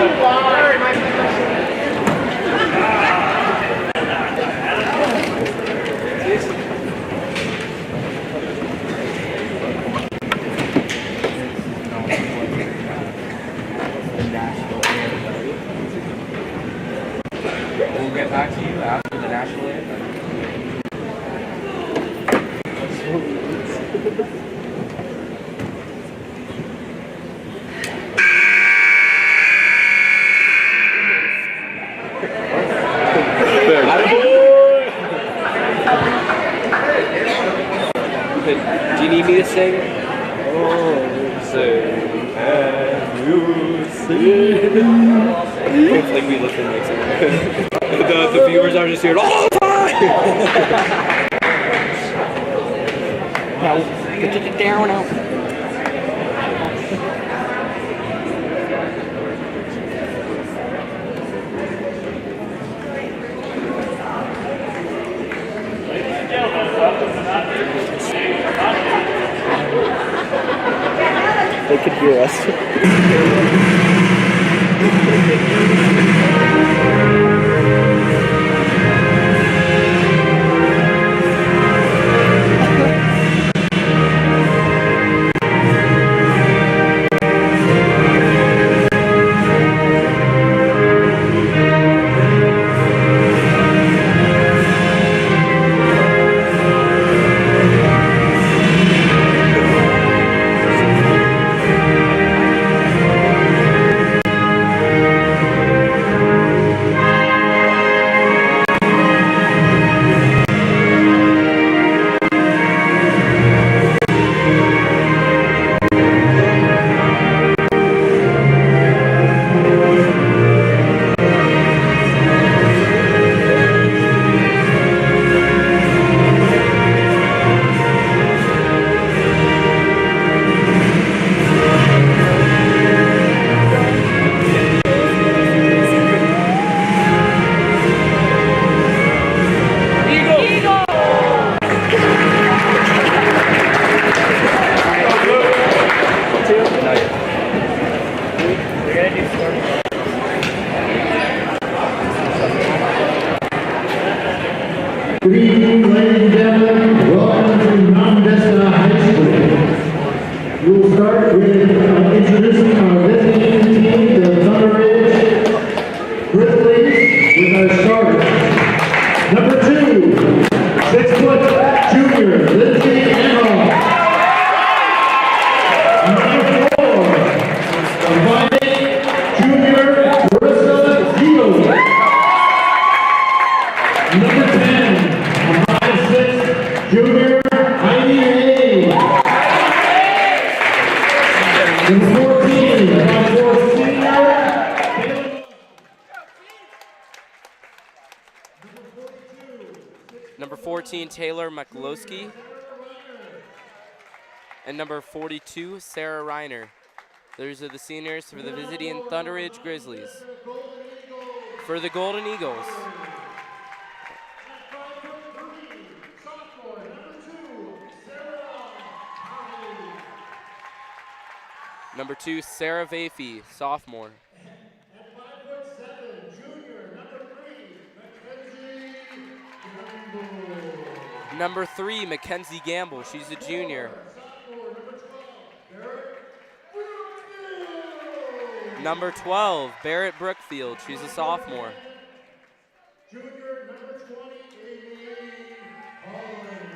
We'll get back to you after the national anthem. Do you need me to sing? Oh, sing and you sing. Hopefully we listen next time. The viewers are just here all the time. Get it down now. They could hear us. Good evening, ladies and gentlemen. Welcome to Vista High School. We will start with introducing our visiting team, the Thunder Ridge Grizzlies, with our starters. Number 2, 6-foot junior, Lindsay Enhall. Number 4, a 5'8" junior, Marissa Gio. Number 10, a 5'6" junior, Heidi Hay. Number 14, a 5'4" senior, Number 14, Taylor McLowski. And number 42, Sarah Reiner. Those are the seniors for the visiting Thunder Ridge Grizzlies. For the Golden Eagles, number 2, Sarah Vafey, sophomore. at 5'7", junior, number 3, Mackenzie Gamble. Number 3, Mackenzie Gamble, she's a junior. Sophomore, number 12, Barrett. Number 12, Barrett Brookfield, she's a sophomore. Junior, number 20, Amy Holland.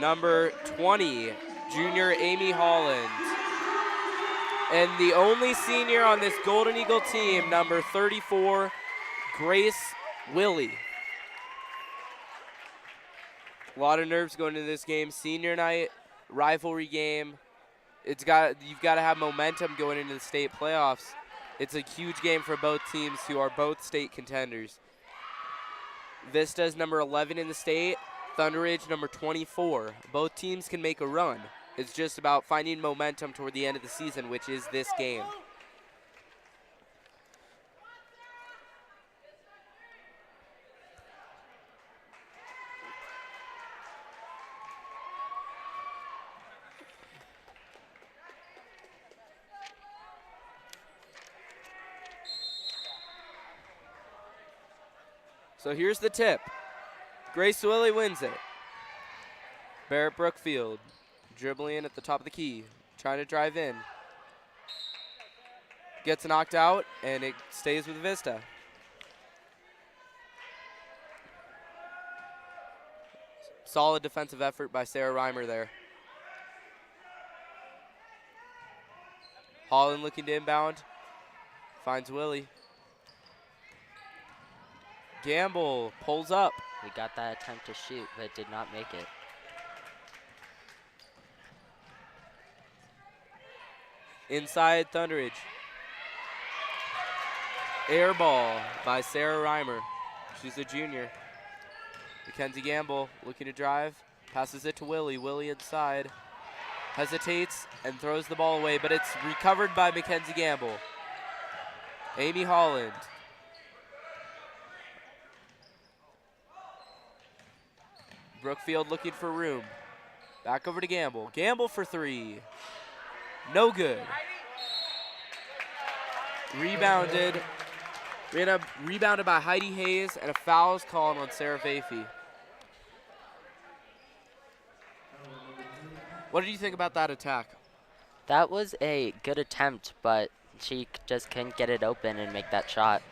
Number 20, junior Amy Holland. And the only senior on this Golden Eagle team, number 34, Grace Willie. A lot of nerves going into this game. Senior night, rivalry game. You've got to have momentum going into the state playoffs. It's a huge game for both teams who are both state contenders. Vista is number 11 in the state. Thunder Ridge number 24. Both teams can make a run. It's just about finding momentum toward the end of the season, which is this game. So here's the tip. Grace Willie wins it. Barrett Brookfield dribbling in at the top of the key, trying to drive in. Gets knocked out, and it stays with Vista. Solid defensive effort by Sarah Reimer there. Holland looking to inbound. Finds Willie. Gamble pulls up. We got that attempt to shoot, but did not make it. Inside Thunderidge. Air ball by Sarah Reimer. She's a junior. Mackenzie Gamble looking to drive. Passes it to Willie. Willie inside. Hesitates and throws the ball away, but it's recovered by Mackenzie Gamble. Amy Holland. Brookfield looking for room. Back over to Gamble. Gamble for three. No good. Rebounded. Rebounded by Heidi Hayes, and a foul is called on Sarah Vafey. What did you think about that attack? That was a good attempt, but she just couldn't get it open and make that shot.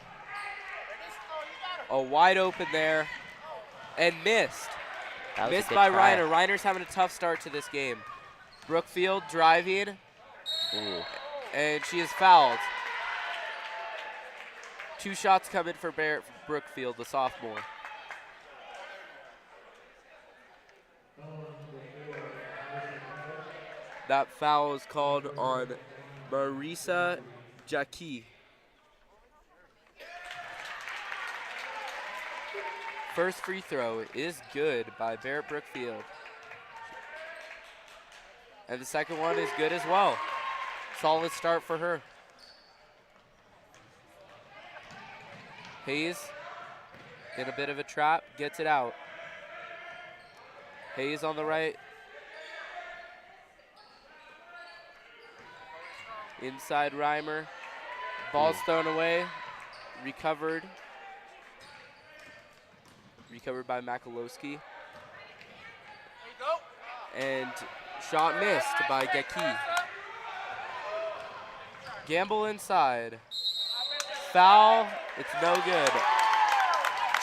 A wide open there, and missed. That was Missed a good by try. Reiner. Reiner's having a tough start to this game. Brookfield driving, Ooh. and she is fouled. 2 shots coming for Barrett Brookfield, the sophomore. That foul is called on Marisa Jackie. First free throw is good by Barrett Brookfield. And the second one is good as well. Solid start for her. Hayes in a bit of a trap, gets it out. Hayes on the right. Inside Reimer. Ball's thrown away. Recovered. Recovered by Makalowski. And shot missed by Geki. Gamble inside. Foul. It's no good.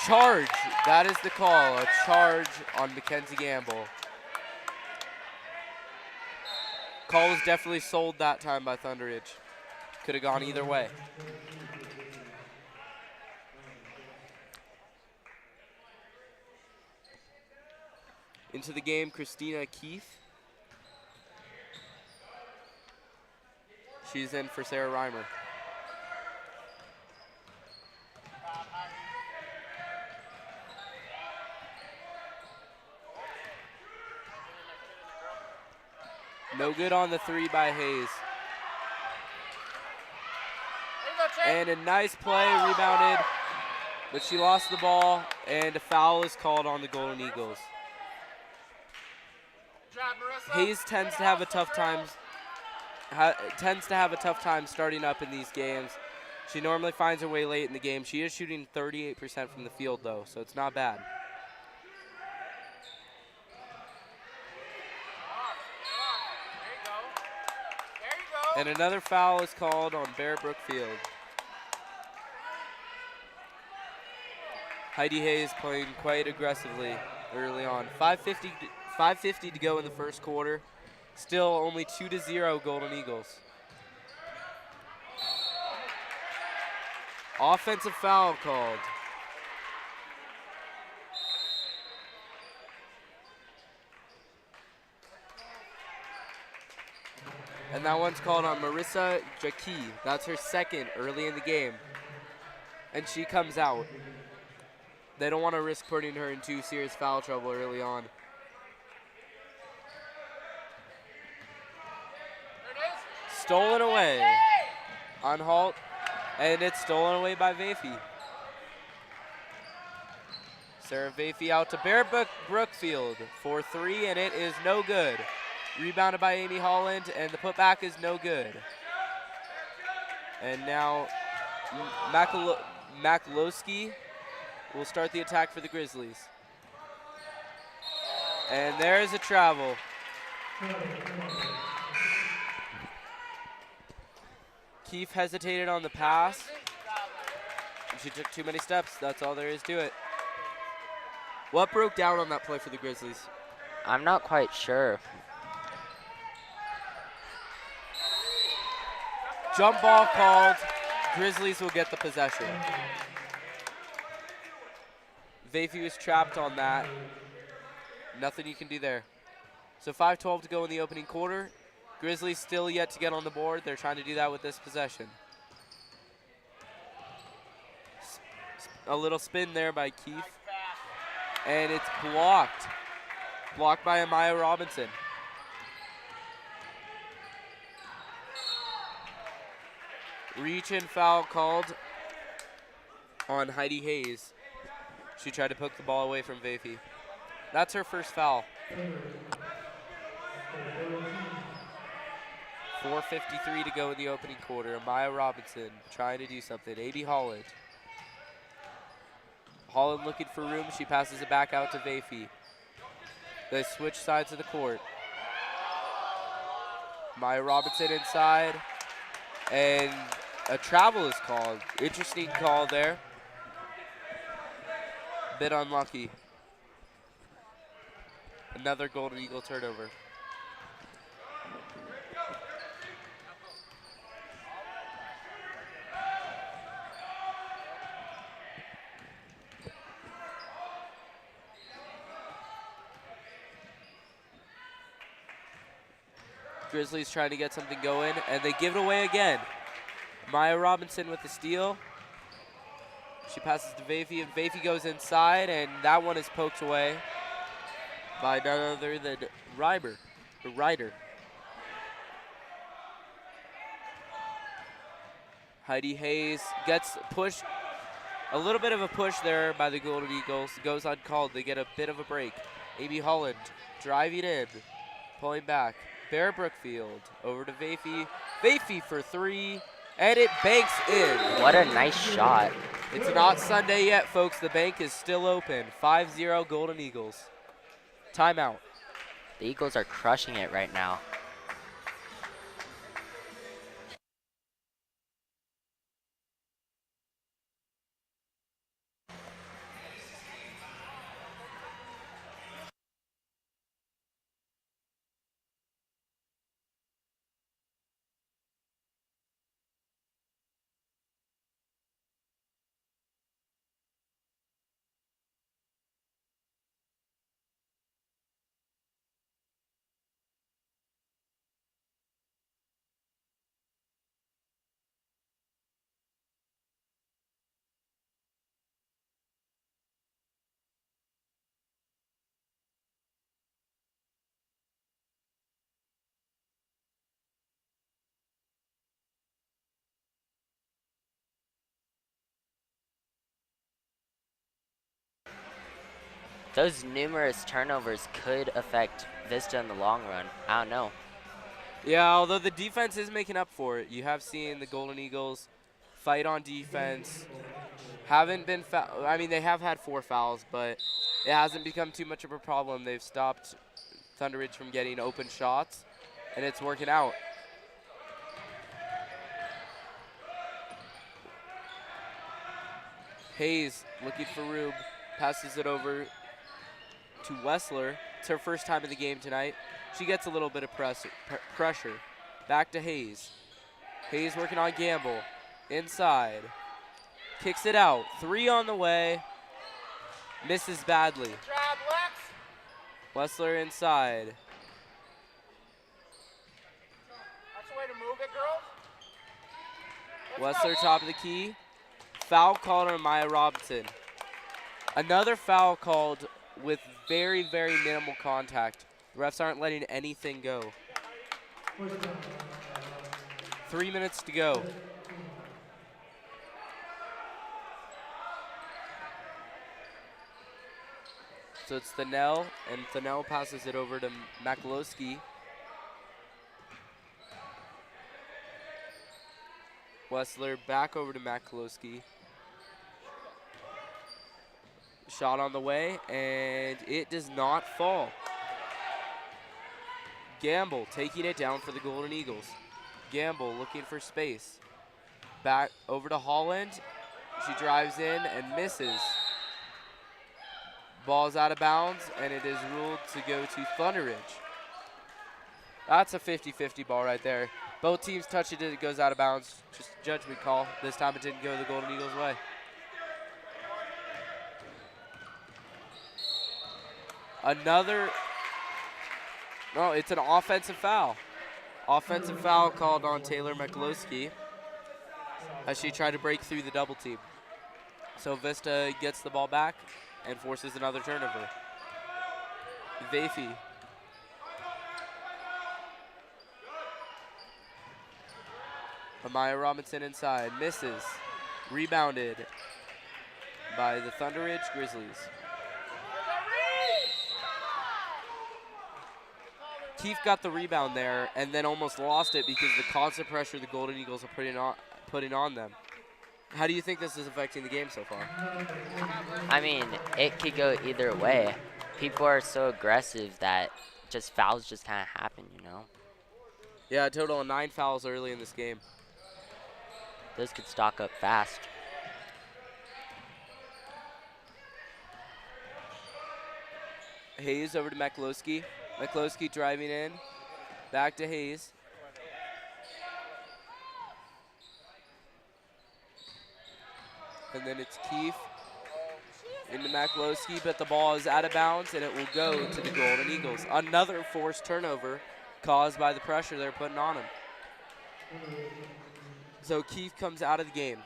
Charge. That is the call. A charge on Mackenzie Gamble. Call was definitely sold that time by Thunderidge. Could have gone either way. Into the game, Christina Keith. She's in for Sarah Reimer. No good on the three by Hayes. And a nice play, rebounded, but she lost the ball, and a foul is called on the Golden Eagles. Hayes tends to have a tough time starting up in these games. She normally finds her way late in the game. She is shooting 38% from the field though, so it's not bad. And another foul is called on Barrett Brookfield. Heidi Hayes playing quite aggressively early on. 5:50 to go in the first quarter. Still only 2-0 Golden Eagles. Offensive foul called. And that one's called on Marisa Jackie. That's her second early in the game. And she comes out. They don't want to risk putting her into serious foul trouble early on. Stolen away on Halt, and it's stolen away by Vafey. Sarah Vafey out to Barrett Brookfield for three, and it is no good. Rebounded by Amy Holland, and the putback is no good. And now Makalowski will start the attack for the Grizzlies. And there's a travel. Keefe hesitated on the pass. She took too many steps. That's all there is to it. What broke down on that play for the Grizzlies? I'm not quite sure. Jump ball called. Grizzlies will get the possession. Vafey was trapped on that. Nothing you can do there. So 5:12 to go in the opening quarter. Grizzlies still yet to get on the board. They're trying to do that with this possession. A little spin there by Keefe. And it's blocked. Blocked by Amaya Robinson. Reach and foul called on Heidi Hayes. She tried to poke the ball away from Vafey. That's her first foul. 4:53 to go in the opening quarter. Amaya Robinson trying to do something. A.B. Holland. Holland looking for room. She passes it back out to Vafey. They switch sides of the court. Maya Robinson inside. And a travel is called. Interesting call there. Bit unlucky. Another Golden Eagle turnover. Grizzlies trying to get something going, and they give it away again. Maya Robinson with the steal. She passes to Vafey, and Vafey goes inside, and that one is poked away by none other than Ryder. Heidi Hayes gets pushed, a little bit of a push there by the Golden Eagles. Goes uncalled. They get a bit of a break. A.B. Holland driving in, pulling back. Bear Brookfield over to Vafey. Vafey for three, and it banks in. What a nice shot. It's not Sunday yet, folks. The bank is still open. 5-0 Golden Eagles. Timeout. The Eagles are crushing it right now. Those numerous turnovers could affect Vista in the long run. I don't know. Yeah, although the defense is making up for it. You have seen the Golden Eagles fight on defense. Haven't been I mean, they have had 4 fouls, but it hasn't become too much of a problem. They've stopped Thunder Ridge from getting open shots, and it's working out. Hayes looking for room, passes it over to Wessler. It's her first time in the game tonight. She gets a little bit of pressure. Back to Hayes. Hayes working on Gamble. Inside. Kicks it out. 3 on the way. Misses badly. Good job, Lex. Wessler inside. That's the way to move it, girls. Wessler top of the key. Foul called on Maya Robinson. Another foul called with very, very minimal contact. The refs aren't letting anything go. 3 minutes to go. So it's Thanell, and Thanell passes it over to Maklowski. Wessler back over to Maklowski. Shot on the way, and it does not fall. Gamble taking it down for the Golden Eagles. Gamble looking for space. Back over to Holland. She drives in and misses. Ball's out of bounds, and it is ruled to go to Thunder Ridge. That's a 50-50 ball right there. Both teams touch it, it goes out of bounds. Just a judgment call. This time it didn't go the Golden Eagles' way. No, it's an offensive foul. Offensive foul called on Taylor McLowski as she tried to break through the double team. So Vista gets the ball back and forces another turnover. Vafey. Amaya Robinson inside, misses. Rebounded by the Thunder Ridge Grizzlies. Keefe got the rebound there and then almost lost it because the constant pressure the Golden Eagles are putting on them. How do you think this is affecting the game so far? I mean, it could go either way. People are so aggressive that just fouls just kind of happen, you know? Yeah, a total of 9 fouls early in this game. Those could stock up fast. Hayes over to McLowski. McLowski driving in. Back to Hayes. And then it's Keefe into McLowski, but the ball is out of bounds, and it will go to the Golden Eagles. Another forced turnover caused by the pressure they're putting on him. So Keefe comes out of the game.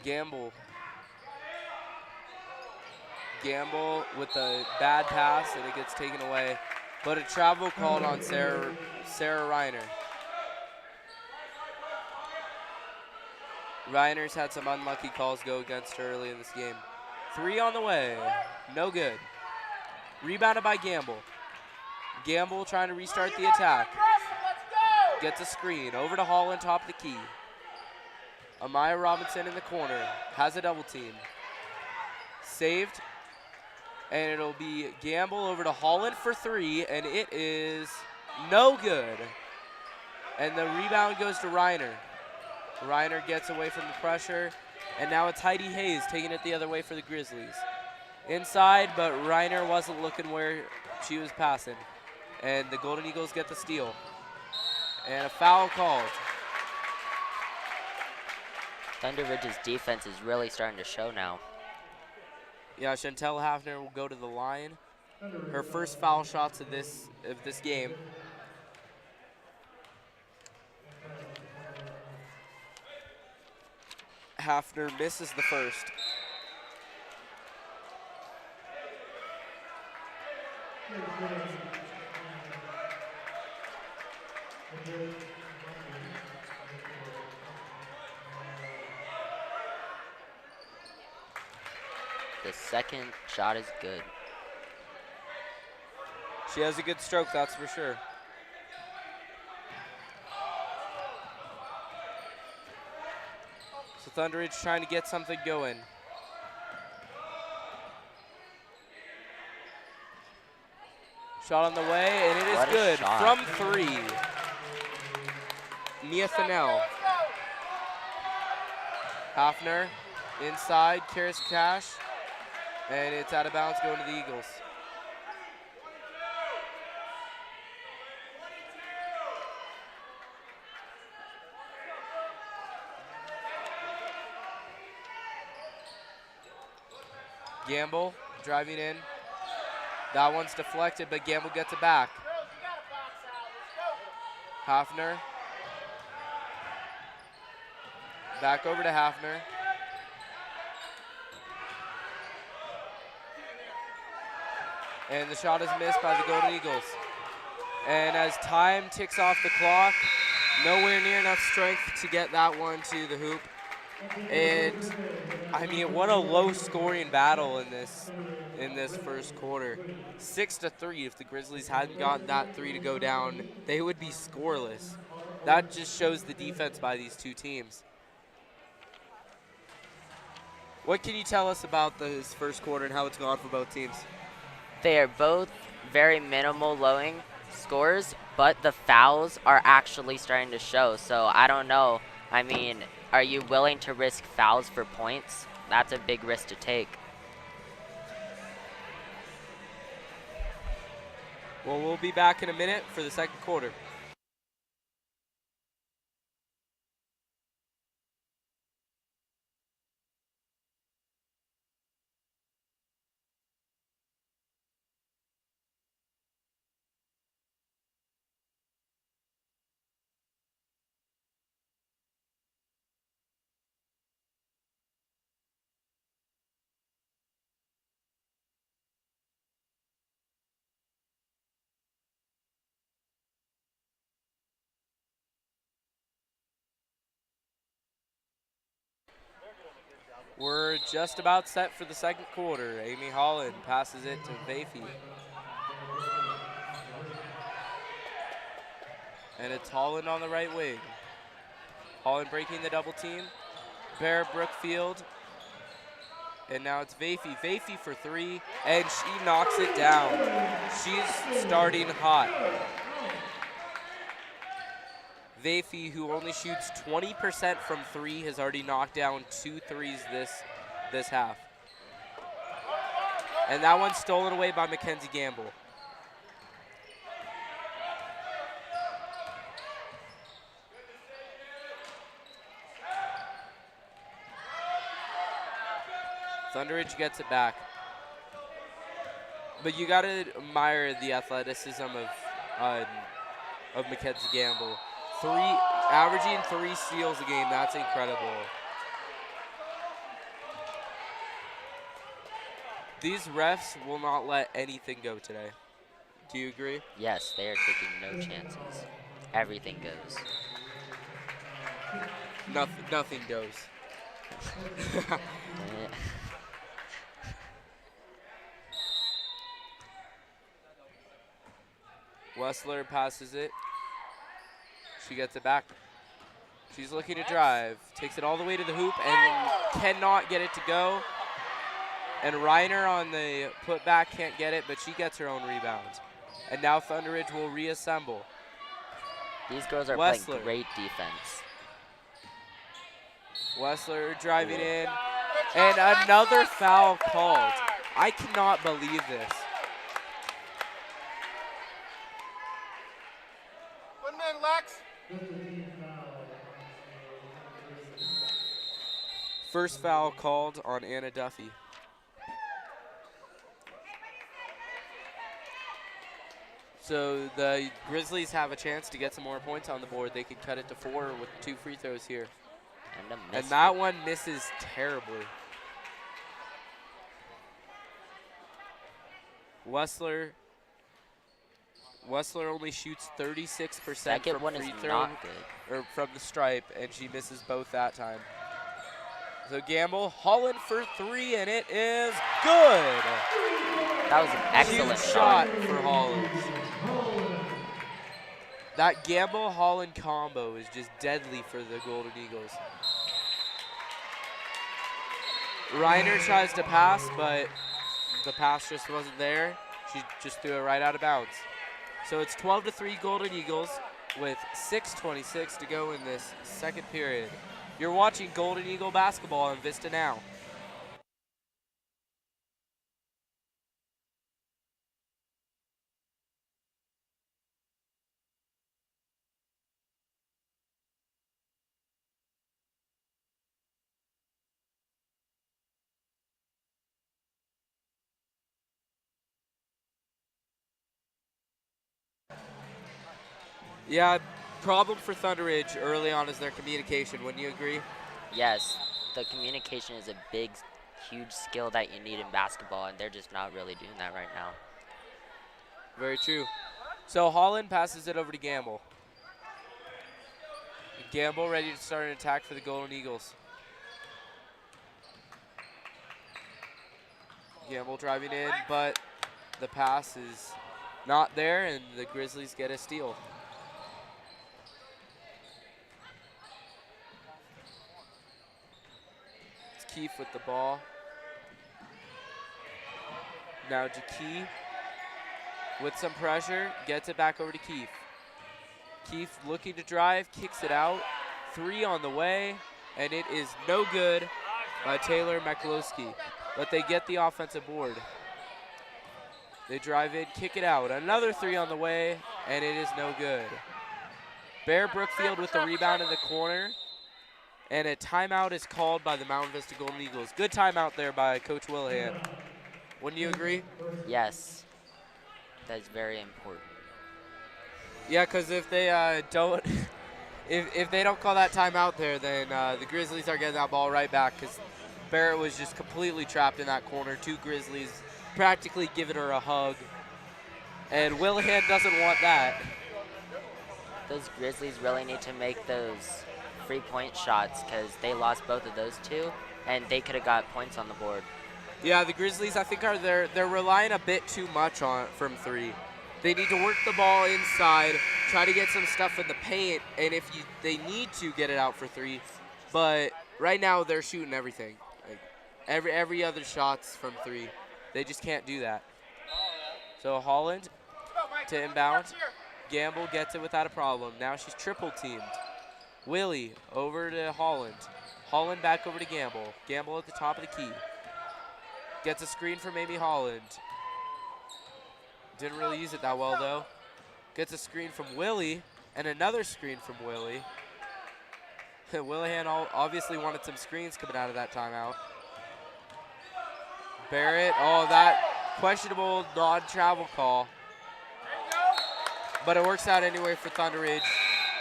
Gamble with a bad pass, and it gets taken away. But a travel called on Sarah Reiner. Reiner's had some unlucky calls go against her early in this game. 3 on the way, no good. Rebounded by Gamble. Gamble trying to restart the attack. Gets a screen, over to Holland, top of the key. Amaya Robinson in the corner, has a double team. Saved, and it'll be Gamble over to Holland for 3, and it is no good. And the rebound goes to Reiner. Reiner gets away from the pressure, and now it's Heidi Hayes taking it the other way for the Grizzlies. Inside, but Reiner wasn't looking where she was passing. And the Golden Eagles get the steal. And a foul called. Thunder Ridge's defense is really starting to show now. Yeah, Chantel Hafner will go to the line. Her first foul shots of this game. Hafner misses the first. The second shot is good. She has a good stroke, that's for sure. So Thunder Ridge trying to get something going. Shot on the way, and it is What a good shot. from 3. Nia Fennell. Hafner inside, Karis Cash, and it's out of bounds going to the Eagles. Gamble driving in. That one's deflected, but Gamble gets it back. Hafner. Back over to Hafner. And the shot is missed by the Golden Eagles. And as time ticks off the clock, nowhere near enough strength to get that one to the hoop. And I mean, what a low-scoring battle in this first quarter. 6-3. If the Grizzlies hadn't gotten that 3 to go down, they would be scoreless. That just shows the defense by these two teams. What can you tell us about this first quarter and how it's gone for both teams? They are both very minimal lowing scores, but the fouls are actually starting to show. So I don't know. I mean, are you willing to risk fouls for points? That's a big risk to take. Well, we'll be back in a minute for the second quarter. We're just about set for the second quarter. Amy Holland passes it to Vafey. And it's Holland on the right wing. Holland breaking the double team. Bear Brookfield. And now it's Vafey. Vafey for three, and she knocks it down. She's starting hot. Vafey, who only shoots 20% from three, has already knocked down 2 threes this half. And that one's stolen away by Mackenzie Gamble. Thunderidge gets it back. But you gotta admire the athleticism of Mackenzie Gamble. Averaging 3 steals a game, that's incredible. These refs will not let anything go today. Do you agree? Yes, they are taking no chances. Everything goes. Nothing goes. Wessler passes it. She gets it back. She's looking to drive. Takes it all the way to the hoop and cannot get it to go. And Reiner on the putback can't get it, but she gets her own rebound. And now Thunderidge will reassemble. These girls are Wessler playing great defense. Wessler driving in. And another foul called. I cannot believe this. 1 minute, Lex. First foul called on Anna Duffy. So the Grizzlies have a chance to get some more points on the board. They could cut it to 4 with 2 free throws here. And that one misses terribly. Wessler only shoots 36% Second from one is free throw not good. or from the stripe, and she misses both that time. So Gamble, Holland for 3, and it is good. That was an excellent Huge shot for Holland. That Gamble-Holland combo is just deadly for the Golden Eagles. Reiner tries to pass, but the pass just wasn't there. She just threw it right out of bounds. So it's 12-3 Golden Eagles with 6:26 to go in this second period. You're watching Golden Eagle basketball on VistaNow. Yeah, problem for Thunderidge early on is their communication. Wouldn't you agree? Yes, the communication is a big, huge skill that you need in basketball, and they're just not really doing that right now. Very true. So Holland passes it over to Gamble. Gamble ready to start an attack for the Golden Eagles. Gamble driving in, but the pass is not there, and the Grizzlies get a steal. Keefe with the ball. Now Jakey with some pressure, gets it back over to Keefe. Keefe looking to drive, kicks it out. 3 on the way, and it is no good by Taylor Meklowski. But they get the offensive board. They drive in, kick it out. Another 3 on the way, and it is no good. Bear Brookfield with the rebound in the corner, and a timeout is called by the Mountain Vista Golden Eagles. Good timeout there by Coach Willihan. Wouldn't you agree? Yes. That's very important. Yeah, because if they don't, if they don't call that timeout there, then the Grizzlies are getting that ball right back because Barrett was just completely trapped in that corner. 2 Grizzlies practically giving her a hug, and Willihan doesn't want that. Those Grizzlies really need to make those 3-point shots because they lost both of those 2, and they could have got points on the board. Yeah, the Grizzlies, I think, they're relying a bit too much on from 3. They need to work the ball inside, try to get some stuff in the paint, and if they need to get it out for 3. But right now they're shooting everything. Like every other shot's from 3. They just can't do that. So Holland to inbound. Gamble gets it without a problem. Now she's triple teamed. Willie over to Holland. Holland back over to Gamble. Gamble at the top of the key. Gets a screen from Amy Holland. Didn't really use it that well, though. Gets a screen from Willie, and another screen from Willie. Willihan obviously wanted some screens coming out of that timeout. Barrett, that questionable non-travel call. But it works out anyway for Thunder Ridge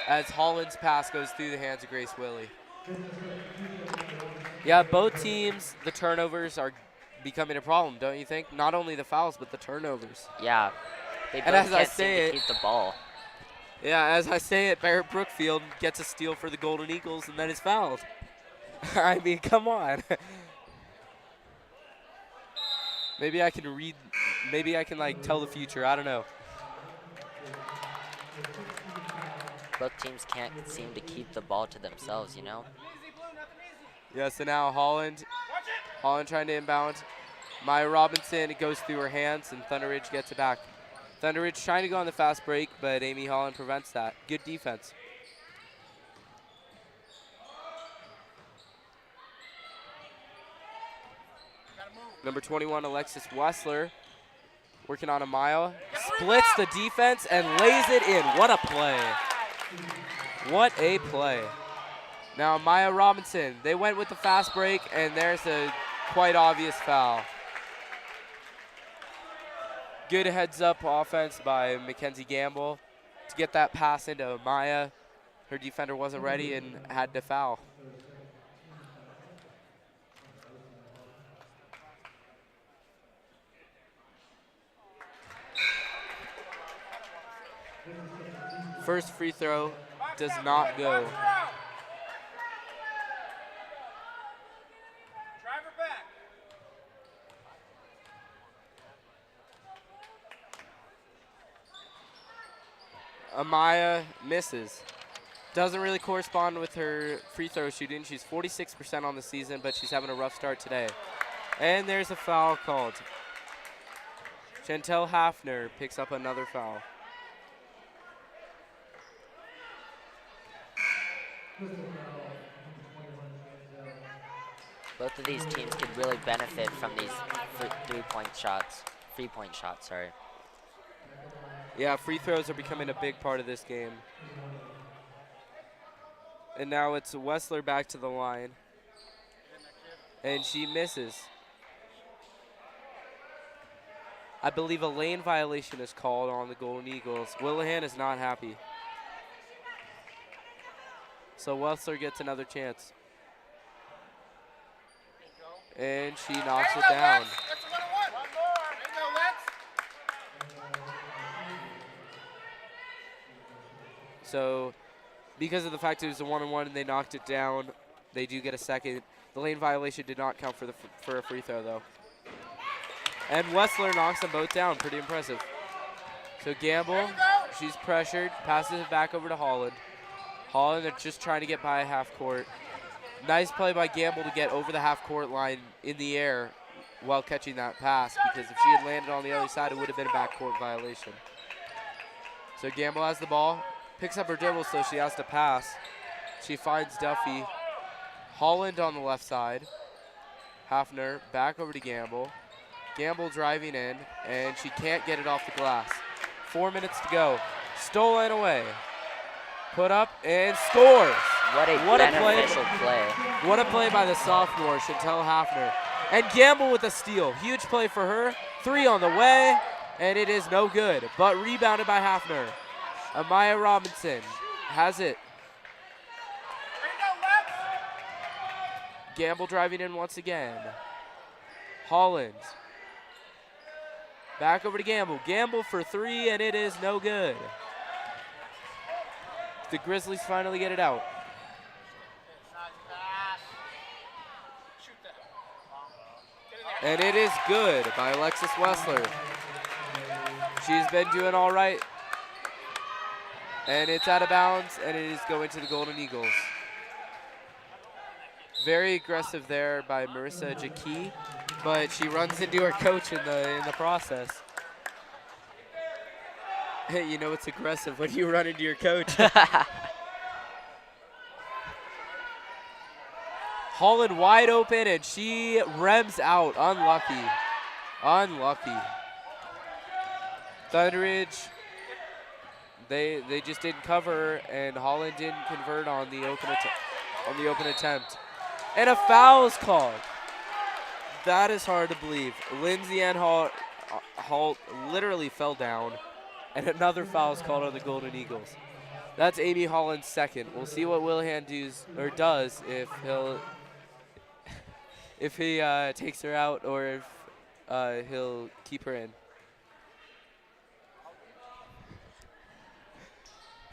as Holland's pass goes through the hands of Grace Willie. Yeah, both teams, the turnovers are becoming a problem, don't you think? Not only the fouls, but the turnovers. Yeah, they both can't seem to keep the ball. Yeah, as I say it, Barrett Brookfield gets a steal for the Golden Eagles and then is fouled. I mean, come on. Maybe I can read, maybe I can like tell the future, I don't know. Both teams can't seem to keep the ball to themselves, you know? Yeah, so now Holland trying to inbound. Maya Robinson, it goes through her hands, and Thunder Ridge gets it back. Thunder Ridge trying to go on the fast break, but Amy Holland prevents that. Good defense. Number 21, Alexis Wessler, working on Amaya. Splits the defense and lays it in. What a play. What a play. Now Maya Robinson, they went with the fast break, and there's a quite obvious foul. Good heads-up offense by Mackenzie Gamble to get that pass into Maya. Her defender wasn't ready and had to foul. First free throw does not go. Amaya misses. Doesn't really correspond with her free throw shooting. She's 46% on the season, but she's having a rough start today. And there's a foul called. Chantel Hafner picks up another foul. Both of these teams could really benefit from these 3-point shots. 3-point shots, sorry. Yeah, free throws are becoming a big part of this game. And now it's Wessler back to the line. And she misses. I believe a lane violation is called on the Golden Eagles. Willihan is not happy. So Wessler gets another chance. And she knocks it down. So because of the fact it was a 1-on-1 and they knocked it down, they do get a second. The lane violation did not count for a free throw, though. And Wessler knocks them both down. Pretty impressive. So Gamble, she's pressured, passes it back over to Holland. Holland, they're just trying to get by half court. Nice play by Gamble to get over the half-court line in the air while catching that pass, because if she had landed on the other side, it would have been a backcourt violation. So Gamble has the ball, picks up her dribble, so she has to pass. She finds Duffy. Holland on the left side. Hafner back over to Gamble. Gamble driving in, and she can't get it off the glass. 4 minutes to go. Stolen away. Put up and scores. What a beneficial play. What a play by the sophomore, Chantel Hafner. And Gamble with a steal. Huge play for her. 3 on the way, and it is no good. But rebounded by Hafner. Amaya Robinson has it. Gamble driving in once again. Holland. Back over to Gamble. Gamble for 3, and it is no good. The Grizzlies finally get it out. And it is good by Alexis Wessler. She's been doing all right. And it's out of bounds, and it is going to the Golden Eagles. Very aggressive there by Marissa Jackie, but she runs into her coach in the process. Hey, you know it's aggressive when you run into your coach. Holland wide open, and she rems out. Unlucky. Unlucky. Thunderidge, they just didn't cover, and Holland didn't convert on the open attempt. And a foul is called. That is hard to believe. Lindsay Ann Holt literally fell down, and another foul is called on the Golden Eagles. That's Amy Holland's second. We'll see what Willihan does if he takes her out, or if he'll keep her in.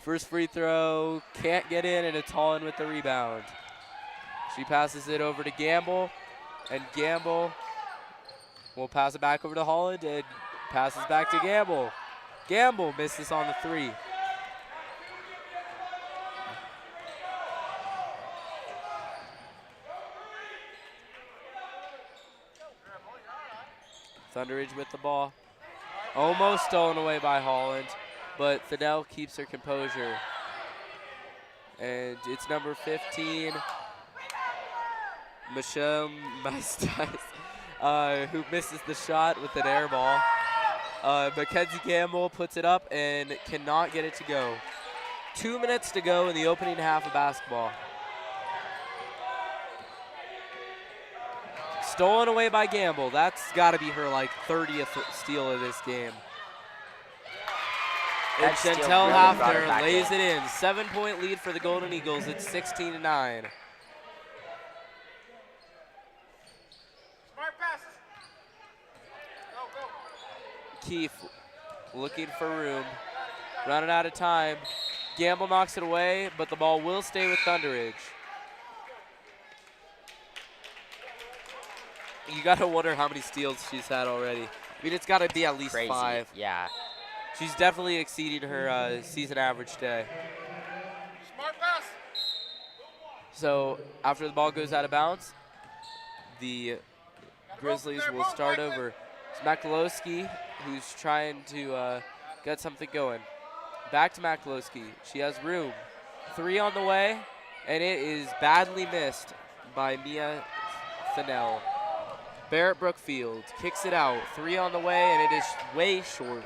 First free throw, can't get in, and it's Holland with the rebound. She passes it over to Gamble, and Gamble will pass it back over to Holland, and passes back to Gamble. Gamble misses on the 3. Thunderidge with the ball. Almost stolen away by Holland, but Fidel keeps her composure. And it's number 15, Michelle Maestais, who misses the shot with an air ball. Mackenzie Gamble puts it up and cannot get it to go. 2 minutes to go in the opening half of basketball. Stolen away by Gamble. That's got to be her 30th steal of this game. And Chantel Hafner lays it in. 7-point lead for the Golden Eagles. It's 16-9. Smart passes. Go. Keefe looking for room. Running out of time. Gamble knocks it away, but the ball will stay with Thunderidge. You got to wonder how many steals she's had already. I mean, it's got to be at least Crazy. 5. Yeah. She's definitely exceeded her season average today. Smart pass. So after the ball goes out of bounds, the Grizzlies will start over. It's Makalowski who's trying to get something going. Back to Makalowski. She has room. 3 on the way, and it is badly missed by Mia Fennell. Barrett Brookfield kicks it out. 3 on the way, and it is way short.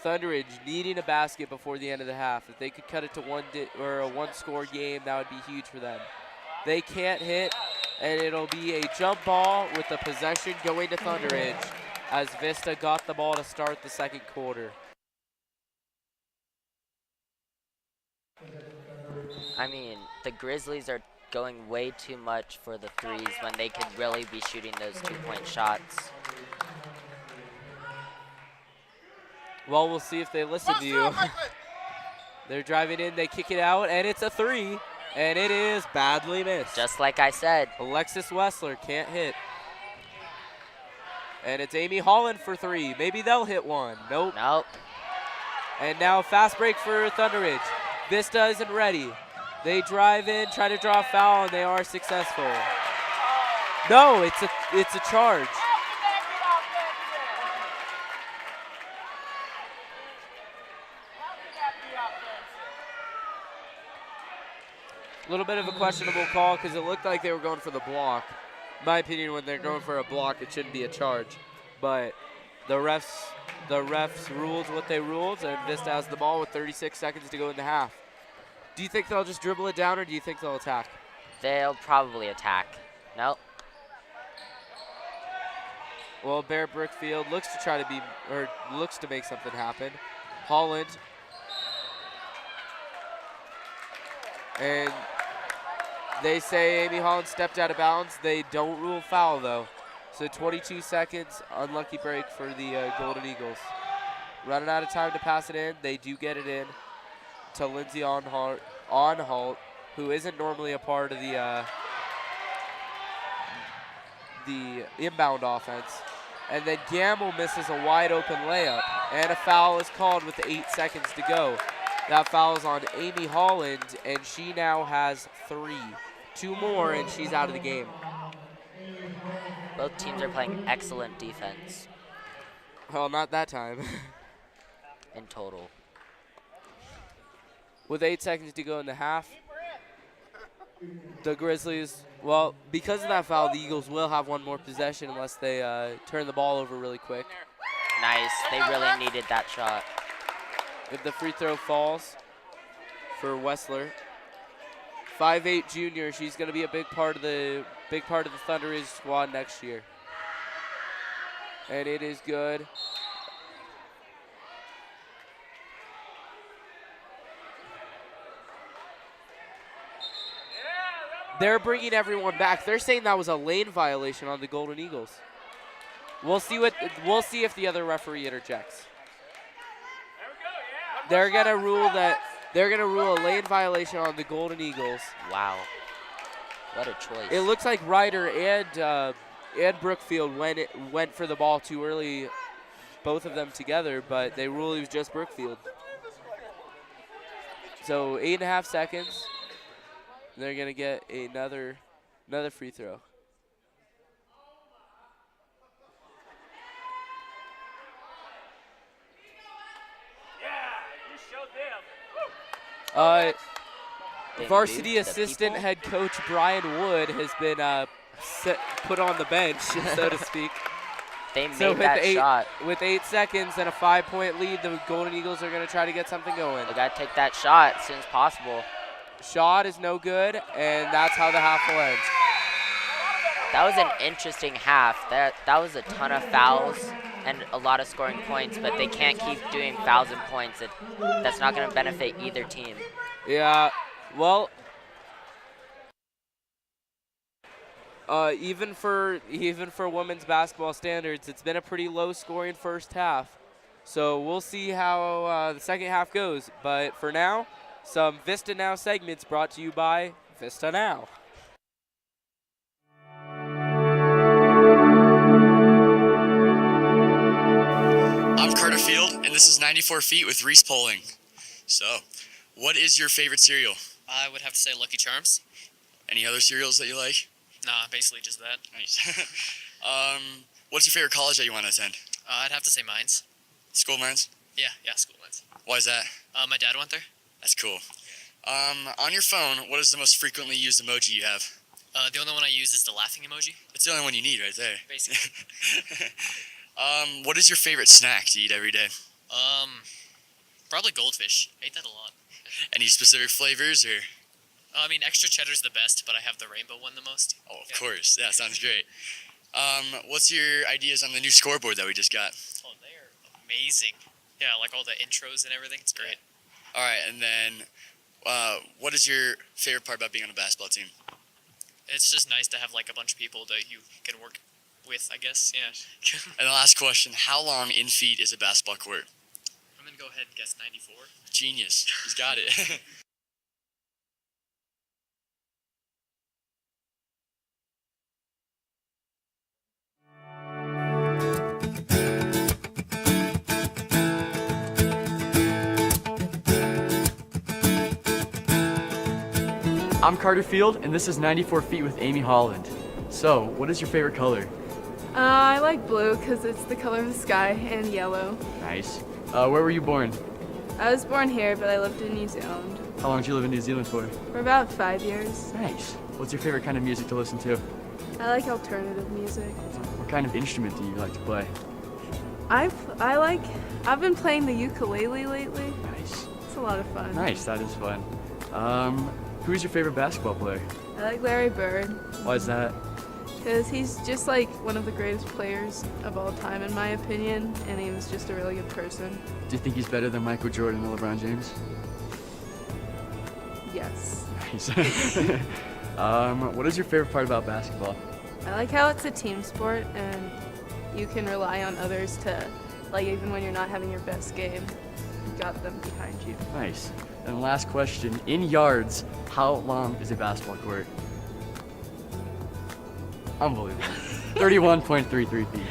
Thunderidge needing a basket before the end of the half. If they could cut it to a one-score game, that would be huge for them. They can't hit, and it'll be a jump ball with the possession going to Thunderidge as Vista got the ball to start the second quarter. I mean, the Grizzlies are going way too much for the threes when they could really be shooting those 2-point shots. Well, we'll see if they listen to you. They're driving in, they kick it out, and it's a 3, and it is badly missed. Just like I said. Alexis Wessler can't hit. And it's Amy Holland for 3. Maybe they'll hit one. Nope. Nope. And now fast break for Thunder Ridge. Vista isn't ready. They drive in, try to draw a foul, and they are successful. No, it's a charge. A little bit of a questionable call because it looked like they were going for the block. In my opinion, when they're going for a block, it shouldn't be a charge. But the refs ruled what they ruled, and Vista has the ball with 36 seconds to go in the half. Do you think they'll just dribble it down, or do you think they'll attack? They'll probably attack. Nope. Well, Bear Brookfield looks to make something happen. Holland. And they say Amy Holland stepped out of bounds. They don't rule foul, though. So 22 seconds, unlucky break for the Golden Eagles. Running out of time to pass it in. They do get it in to Lindsay Onholt, who isn't normally a part of the inbound offense. And then Gamble misses a wide open layup, and a foul is called with 8 seconds to go. That foul is on Amy Holland, and she now has 3. 2 more, and she's out of the game. Both teams are playing excellent defense Well, not that time. in total. With 8 seconds to go in the half, the Grizzlies, well, because of that foul, the Eagles will have one more possession unless they turn the ball over really quick. Nice. They really needed that shot. If the free throw falls for Wessler, 5'8" junior, she's going to be a big part of the Thunder Ridge squad next year. And it is good. They're bringing everyone back. They're saying that was a lane violation on the Golden Eagles. We'll see if the other referee interjects. They're gonna rule a lane violation on the Golden Eagles. Wow. What a choice. It looks like Ryder and Brookfield went for the ball too early, both of them together, but they ruled it was just Brookfield. So 8.5 seconds. They're gonna get another free throw. Varsity assistant head coach Brian Wood has been put on the bench, so to speak. They made that shot. With 8 seconds and a 5-point lead, the Golden Eagles are going to try to get something going. They got to take that shot as soon as possible. Shot is no good, and that's how the half will end. That was an interesting half. That was a ton of fouls and a lot of scoring points, but they can't keep doing fouls and points. That's not going to benefit either team. Yeah, well, even for women's basketball standards, it's been a pretty low-scoring first half. So we'll see how the second half goes. But for now, some VistaNow segments brought to you by VistaNow. I'm Carter Field, and this is 94 Feet with Reese Poling. So, what is your favorite cereal? I would have to say Lucky Charms. Any other cereals that you like? Nah, basically just that. Nice. What's your favorite college that you want to attend? I'd have to say Mines. School Mines? Yeah, School Mines. Why is that? My dad went there. That's cool. On your phone, what is the most frequently used emoji you have? The only one I use is the laughing emoji. It's the only one you need right there. Basically. What is your favorite snack to eat every day? Probably goldfish. I ate that a lot. Any specific flavors or? I mean, extra cheddar's the best, but I have the rainbow one the most. Oh, of course. Yeah, sounds great. What's your ideas on the new scoreboard that we just got? Oh, they are amazing. Yeah, like all the intros and everything. It's great. All right, and then what is your favorite part about being on a basketball team? It's just nice to have like a bunch of people that you can work with, I guess. Yeah. And the last question, how long in feet is a basketball court? I'm going to go ahead and guess 94. Genius. He's got it. I'm Carter Field, and this is 94 Feet with Amy Holland. So, what is your favorite color? I like blue because it's the color of the sky, and yellow. Nice. Where were you born? I was born here, but I lived in New Zealand How long did you live in New Zealand for? for about 5 years. Nice. What's your favorite kind of music to listen to? I like alternative music. What kind of instrument do you like to play? I've been playing the ukulele lately. Nice. It's a lot of fun. Nice, that is fun. Who is your favorite basketball player? I like Larry Bird Why is that? because he's just like one of the greatest players of all time in my opinion, and he was just a really good person. Do you think he's better than Michael Jordan and LeBron James? Yes. Nice. What is your favorite part about basketball? I like how it's a team sport and you can rely on others to, like, even when you're not having your best game, you got them behind you. Nice. And last question, in yards, how long is a basketball court? Unbelievable. 31.33 feet.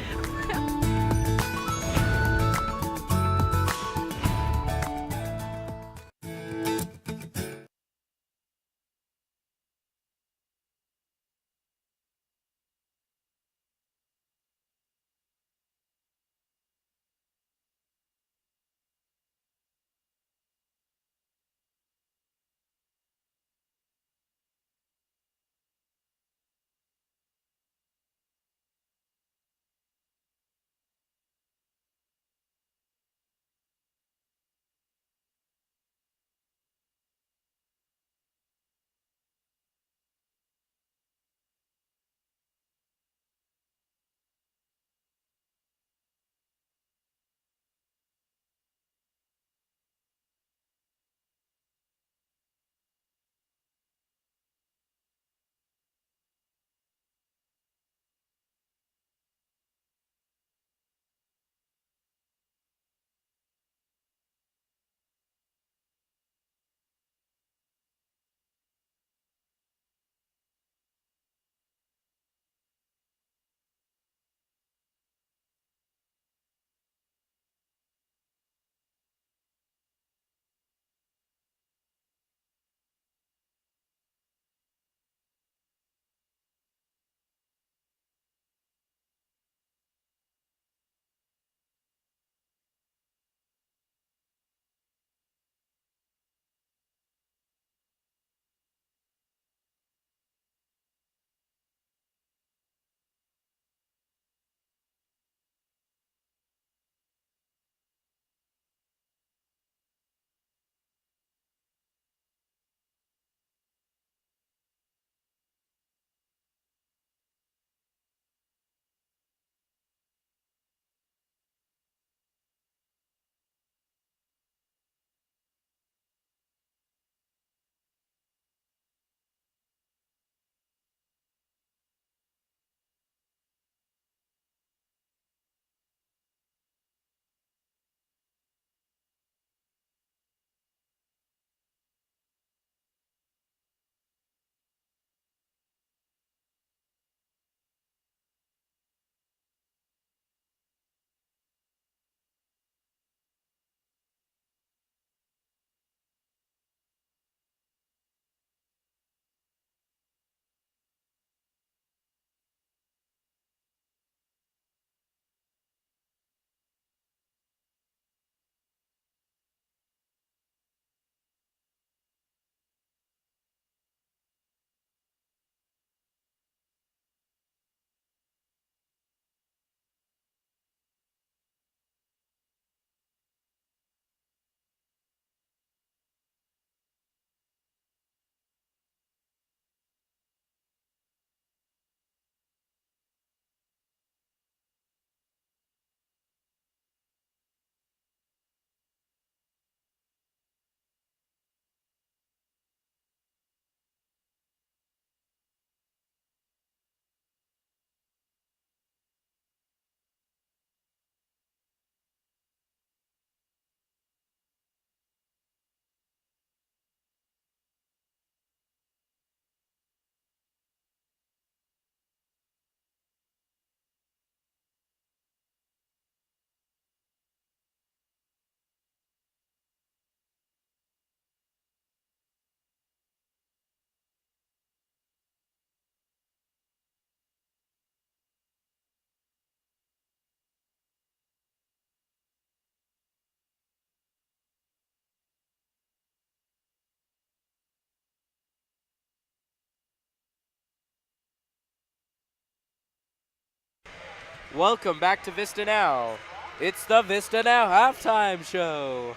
Welcome back to Vista Now. It's the Vista Now halftime show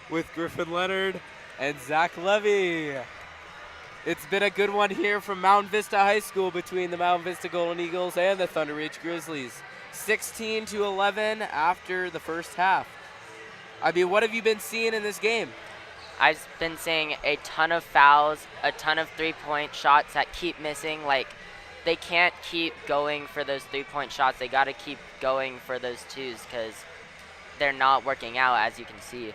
with Griffin Leonard and Zach Levy. It's been a good one here from Mount Vista High School between the Mount Vista Golden Eagles and the Thunder Ridge Grizzlies. 16-11 after the first half. I mean, what have you been seeing in this game? I've been seeing a ton of fouls, a ton of three-point shots that keep missing. Like, they can't keep going for those three-point shots. They got to keep going for those twos because they're not working out, as you can see.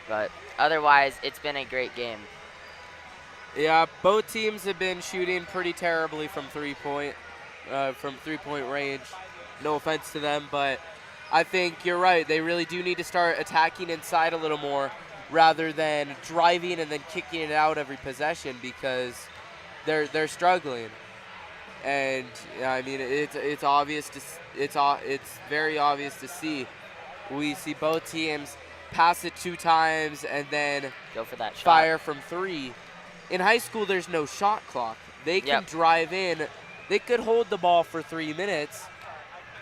But otherwise, it's been a great game. Yeah, both teams have been shooting pretty terribly from three-point range. No offense to them, but I think you're right. They really do need to start attacking inside a little more rather than driving and then kicking it out every possession because they're struggling. And I mean, it's obvious it's very obvious to see. We see both teams pass it 2 times and then go for that shot. Fire from 3. In high school, there's no shot clock. They can drive in. They could hold the ball for 3 minutes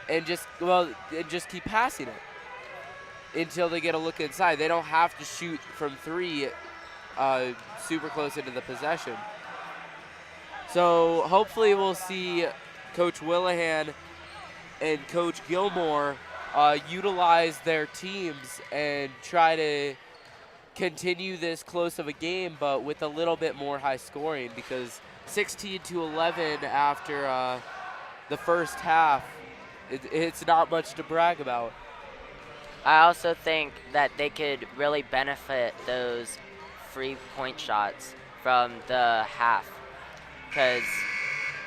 and just keep passing it until they get a look inside. They don't have to shoot from 3 super close into the possession. So hopefully we'll see Coach Willihan and Coach Gilmore utilize their teams and try to continue this close of a game, but with a little bit more high scoring, because 16-11 after the first half, it's not much to brag about. I also think that they could really benefit those free point shots from the half because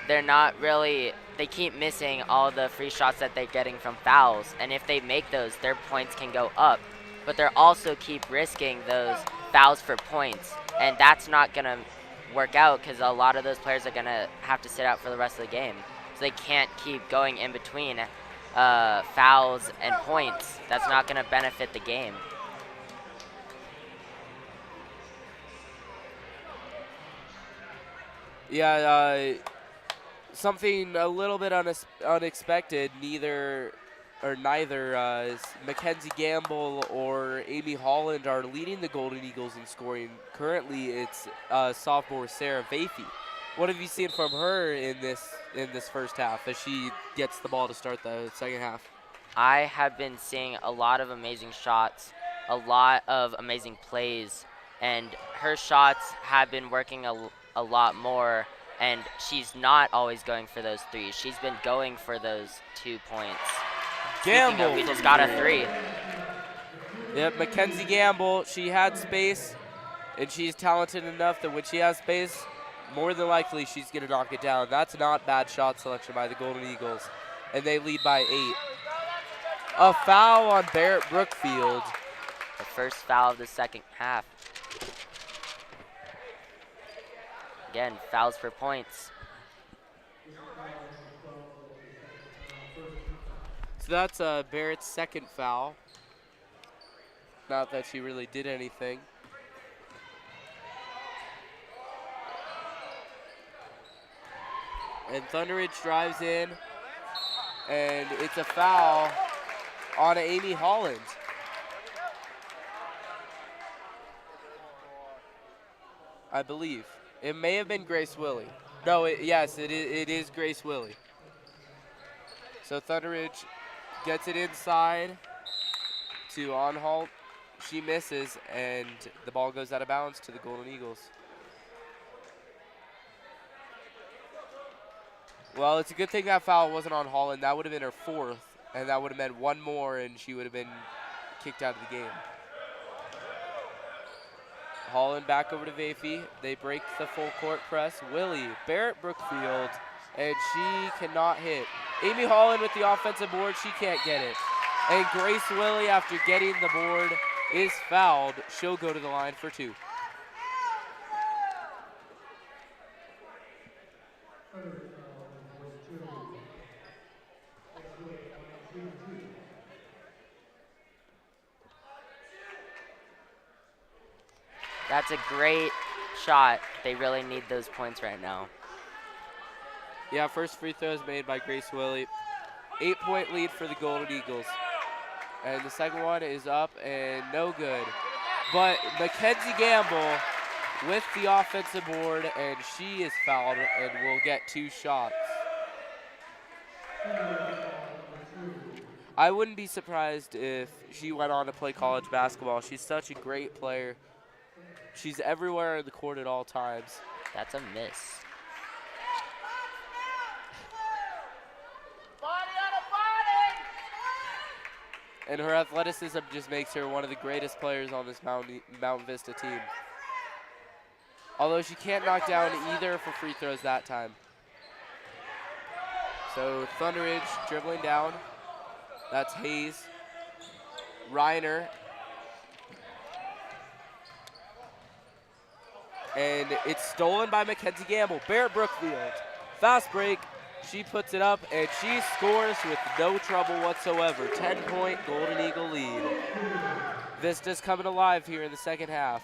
they're not really, they keep missing all the free shots that they're getting from fouls, and if they make those, their points can go up. But they're also keep risking those fouls for points, and that's not going to work out because a lot of those players are going to have to sit out for the rest of the game. So they can't keep going in between fouls and points. That's not going to benefit the game. Yeah, something a little bit unexpected. Neither Mackenzie Gamble or Amy Holland are leading the Golden Eagles in scoring. Currently, it's sophomore Sarah Vafey. What have you seen from her in this first half as she gets the ball to start the second half? I have been seeing a lot of amazing shots, a lot of amazing plays, and her shots have been working a lot more, and she's not always going for those threes. She's been going for those 2 points. Gamble. We just got a 3. Yep, Mackenzie Gamble, she had space, and she's talented enough that when she has space, more than likely she's going to knock it down. That's not bad shot selection by the Golden Eagles, and they lead by 8. A foul on Barrett Brookfield. The first foul of the second half. Again, fouls for points. So that's Barrett's second foul. Not that she really did anything. And Thunder Ridge drives in, and it's a foul on Amy Holland. I believe. It may have been Grace Willie. No, yes, it is Grace Willie. So Thunder Ridge gets it inside to Onholt. She misses, and the ball goes out of bounds to the Golden Eagles. Well, it's a good thing that foul wasn't on Holland. That would have been her 4th, and that would have meant one more, and she would have been kicked out of the game. Holland back over to Vafey. They break the full court press. Willie, Barrett Brookfield, and she cannot hit. Amy Holland with the offensive board. She can't get it. And Grace Willie, after getting the board, is fouled. She'll go to the line for 2. That's a great shot. They really need those points right now. Yeah, first free throw is made by Grace Willie. 8-point lead for the Golden Eagles. And the second one is up and no good. But Mackenzie Gamble with the offensive board, and she is fouled and will get 2 shots. I wouldn't be surprised if she went on to play college basketball. She's such a great player. She's everywhere in the court at all times. That's a miss. And her athleticism just makes her one of the greatest players on this Mount Vista team. Although she can't knock down either of her free throws that time. So Thunder Ridge dribbling down. That's Hayes. Reiner. And it's stolen by Mackenzie Gamble. Barrett Brookfield. Fast break. She puts it up, and she scores with no trouble whatsoever. 10-point Golden Eagle lead. Vista's coming alive here in the second half.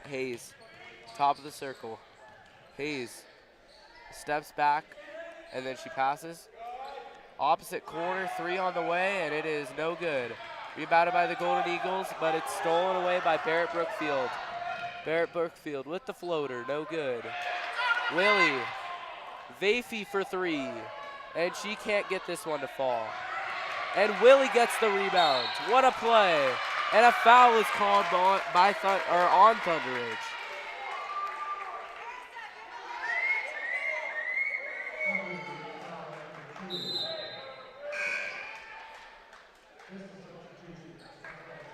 Hayes, top of the circle. Hayes steps back, and then she passes. Opposite corner, 3 on the way, and it is no good. Rebounded by the Golden Eagles, but it's stolen away by Barrett Brookfield. Barrett Brookfield with the floater, no good. Willie, Vafey for 3, and she can't get this one to fall. And Willie gets the rebound. What a play. And a foul is called on Thunder Ridge.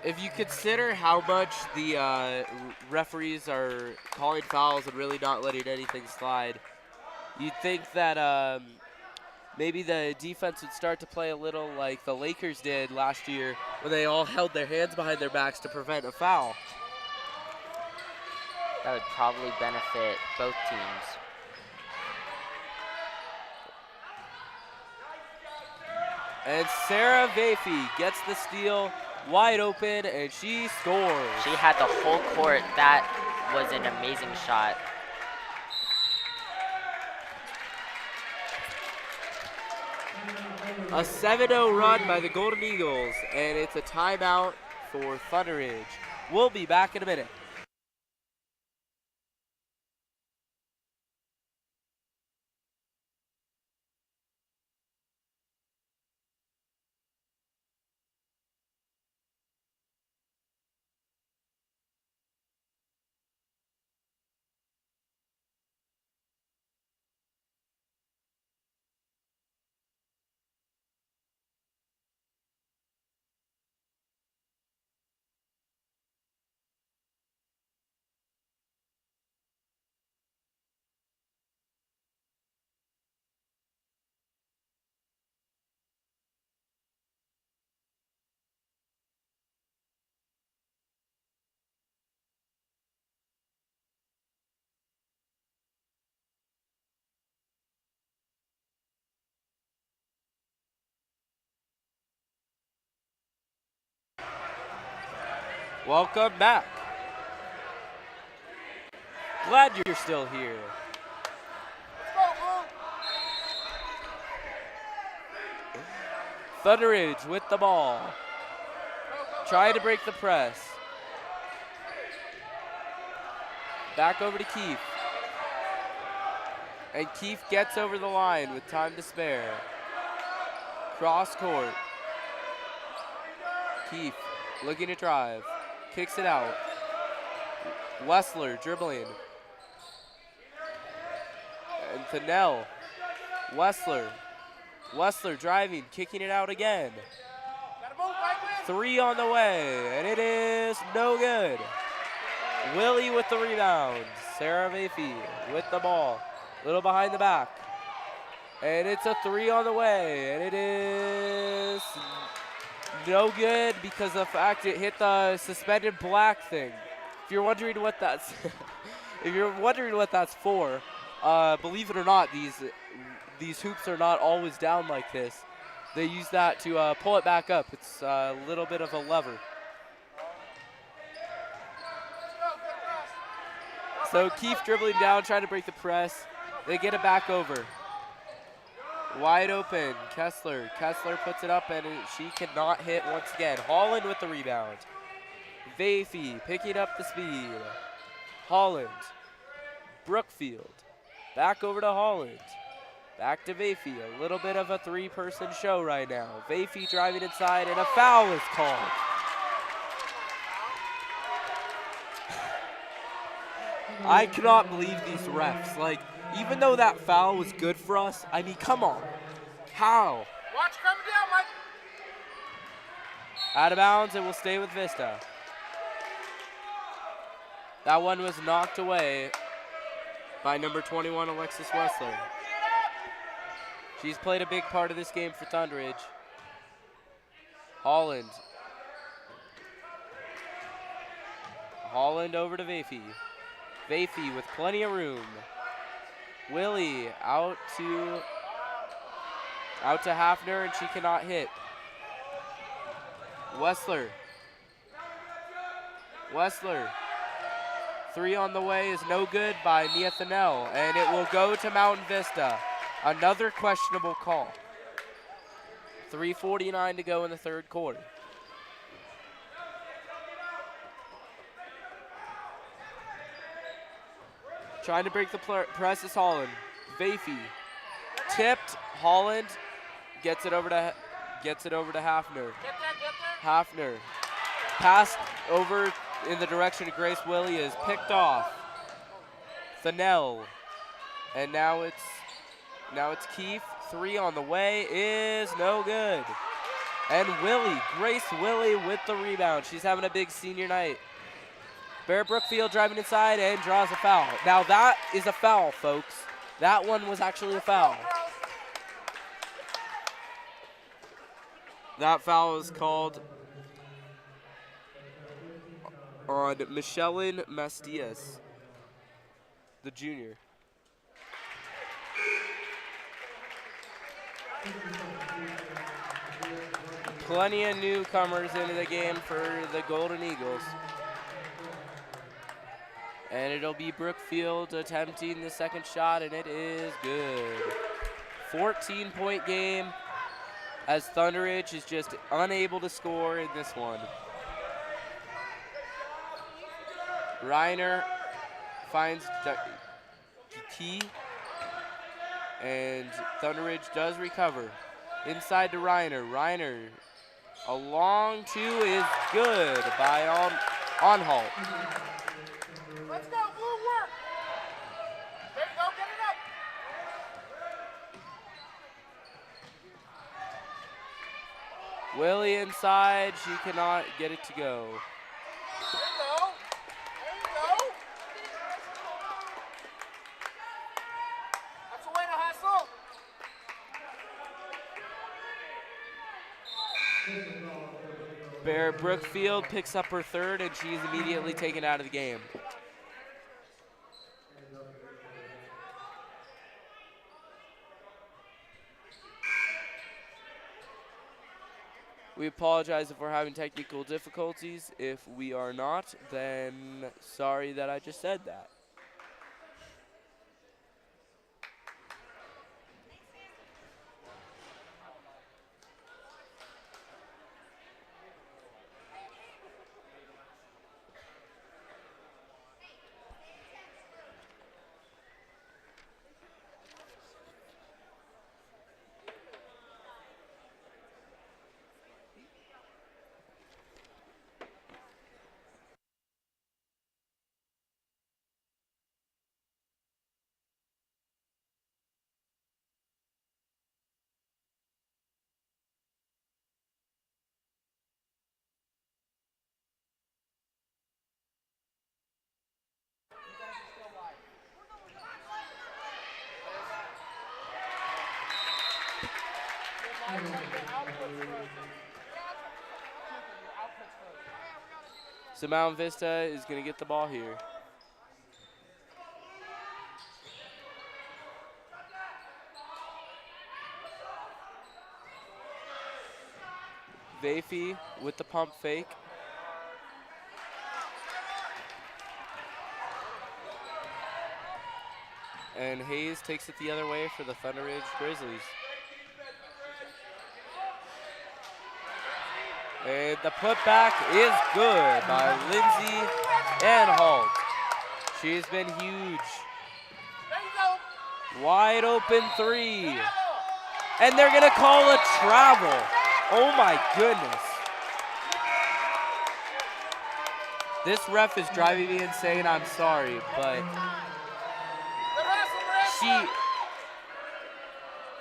If you consider how much the referees are calling fouls and really not letting anything slide, you'd think that maybe the defense would start to play a little like the Lakers did last year when they all held their hands behind their backs to prevent a foul. That would probably benefit both teams. And Sarah Vafey gets the steal, wide open, and she scores. She had the whole court. That was an amazing shot. A 7-0 run by the Golden Eagles, and it's a timeout for Thunder Ridge. We'll be back in a minute. Welcome back. Glad you're still here. Thunder Ridge with the ball. Trying to break the press. Back over to Keefe. And Keefe gets over the line with time to spare. Cross court. Keefe looking to drive. Kicks it out. Wessler dribbling. And Fennell. Wessler. Wessler driving, kicking it out again. 3 on the way, and it is no good. Willie with the rebound. Sarah Vafey with the ball. Little behind the back. And it's a 3 on the way, and it is no good because of the fact it hit the suspended black thing. If you're wondering what that's for, believe it or not, these hoops are not always down like this. They use that to pull it back up. It's a little bit of a lever. So Keefe dribbling down, trying to break the press. They get it back over. Wide open, Kessler. Kessler puts it up and she cannot hit once again. Holland with the rebound. Vafey picking up the speed. Holland. Brookfield. Back over to Holland. Back to Vafey. A little bit of a three-person show right now. Vafey driving inside and a foul is called. I cannot believe these refs. Like, even though that foul was good for us, I mean, come on. How? Watch coming down, Mike. Out of bounds, it will stay with Vista. That one was knocked away by number 21, Alexis Wessler. She's played a big part of this game for Thunderbridge. Holland. Holland over to Vafey. Vafey with plenty of room. Willie out to Hafner, and she cannot hit. Wessler. Three on the way is no good by Mia Thanel, and it will go to Mountain Vista. Another questionable call. 3:49 to go in the third quarter. Trying to break the press is Holland. Vafey tipped. Holland gets it over to Hafner. Hafner passed over in the direction of Grace Willie, is picked off. Thanel, and now it's Keefe. Three on the way is no good. And Grace Willie with the rebound. She's having a big senior night. Bear Brookfield driving inside and draws a foul. Now that is a foul, folks. That one was actually a foul. That foul is called on Michelin Mastias, the junior. Plenty of newcomers into the game for the Golden Eagles. And it'll be Brookfield attempting the second shot, and it is good. 14-point game as Thunderbridge is just unable to score in this one. Reiner finds Key, and Thunderbridge does recover. Inside to Reiner. Reiner, a long two is good by Onholt. Let's go, blue work. There you go, get it up. Willie inside, she cannot get it to go. There you go. There you go. That's the way to hustle. Bear Brookfield picks up her third, and she's immediately taken out of the game. We apologize if we're having technical difficulties. If we are not, then sorry that I just said that. So Mount Vista is going to get the ball here. Vafey with the pump fake. And Hayes takes it the other way for the Thunderbridge Grizzlies. And the putback is good by Lindsay and Holt. She's been huge. Wide open three. And they're going to call a travel. Oh my goodness. This ref is driving me insane. I'm sorry, but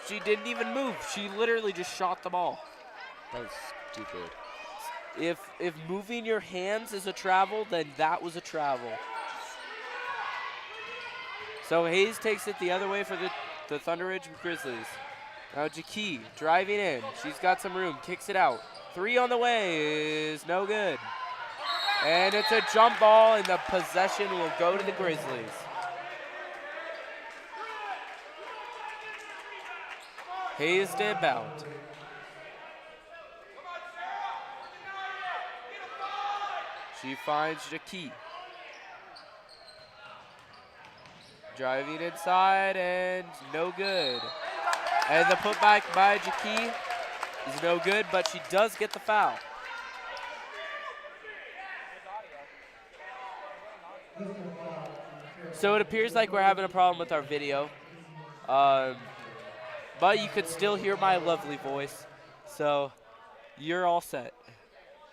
she didn't even move. She literally just shot the ball. That was stupid. If moving your hands is a travel, then that was a travel. So Hayes takes it the other way for the Thunder Ridge Grizzlies. Now Jackie driving in. She's got some room, kicks it out. Three on the way is no good. And it's a jump ball, and the possession will go to the Grizzlies. Hayes to inbound. She finds Jackie. Driving inside and no good. And the putback by Jackie is no good, but she does get the foul. So it appears like we're having a problem with our video. But you could still hear my lovely voice. So you're all set.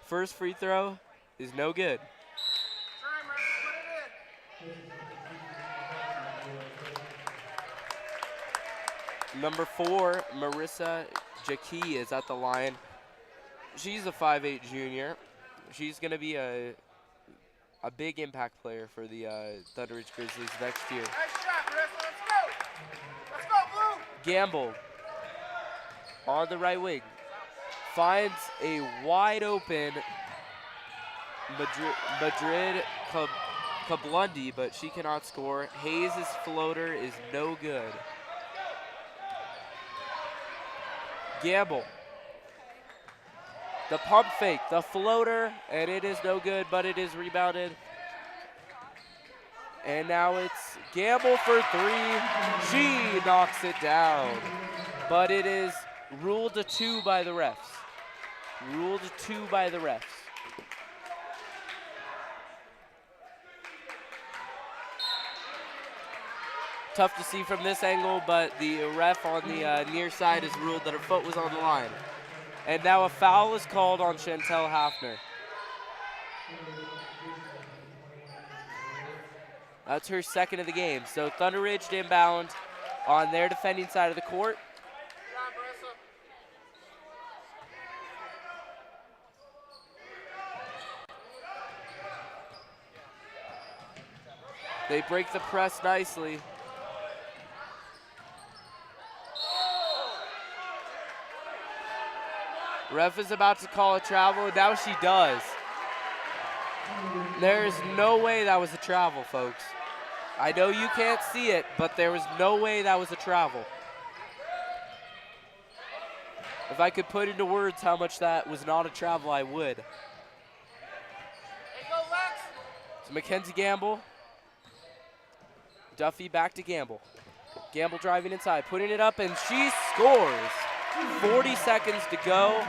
First free throw is no good. Number 4, Marissa Jackie is at the line. She's a 5'8" junior. She's going to be a big impact player for the Thunder Ridge Grizzlies next year. Nice shot, Marissa. Let's go. Let's go, Blue. Gamble on the right wing. Finds a wide open Madrid Kablundi, but she cannot score. Hayes' floater is no good. Gamble. The pump fake, the floater, and it is no good, but it is rebounded. And now it's Gamble for 3. She knocks it down. But it is ruled a 2 by the refs. Ruled a 2 by the refs. Tough to see from this angle, but the ref on the near side has ruled that her foot was on the line. And now a foul is called on Chantel Hafner. That's her second of the game. So Thunder Ridge inbound on their defending side of the court. They break the press nicely. Ref is about to call a travel, and now she does. There's no way that was a travel, folks. I know you can't see it, but there was no way that was a travel. If I could put into words how much that was not a travel, I would. So Mackenzie Gamble. Duffy back to Gamble. Gamble driving inside, putting it up, and she scores. 40 seconds to go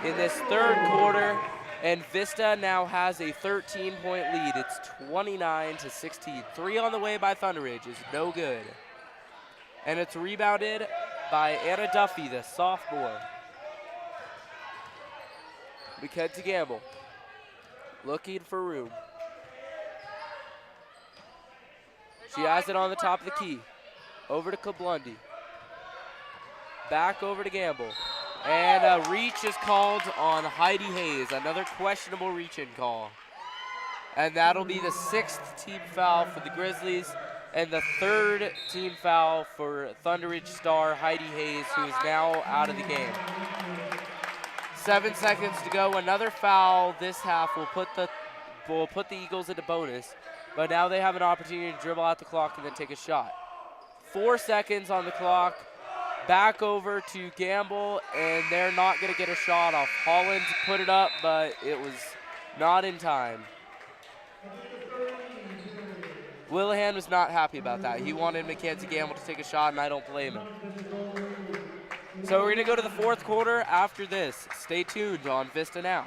in this third quarter, and Vista now has a 13-point lead. It's 29-16. 3 on the way by Thunder Ridge is no good. And it's rebounded by Anna Duffy, the sophomore. Mackenzie Gamble looking for room. She has it on the top of the key. Over to Kablundi. Back over to Gamble. And a reach is called on Heidi Hayes. Another questionable reach-in call. And that'll be the 6th team foul for the Grizzlies and the 3rd team foul for Thunder Ridge star Heidi Hayes, who is now out of the game. 7 seconds to go. Another foul this half will put the Eagles into bonus. But now they have an opportunity to dribble out the clock and then take a shot. 4 seconds on the clock. Back over to Gamble, and they're not going to get a shot off. Holland put it up, but it was not in time. Willihan was not happy about that. He wanted Mackenzie Gamble to take a shot, and I don't blame him. So we're going to go to the fourth quarter after this. Stay tuned on VistaNow.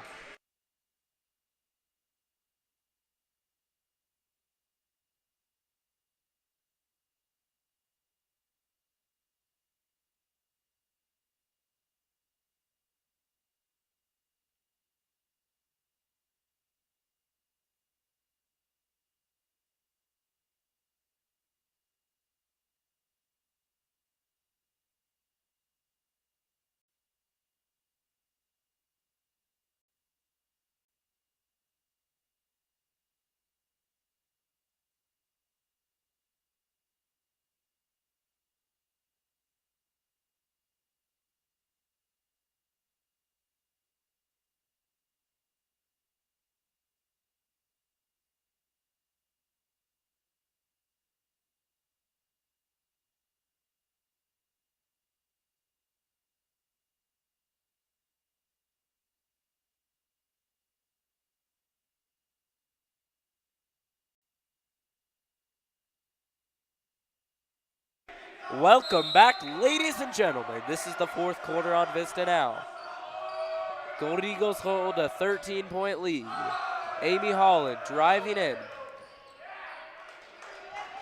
Welcome back, ladies and gentlemen. This is the fourth quarter on Vista Now. Golden Eagles hold a 13-point lead. Amy Holland driving in.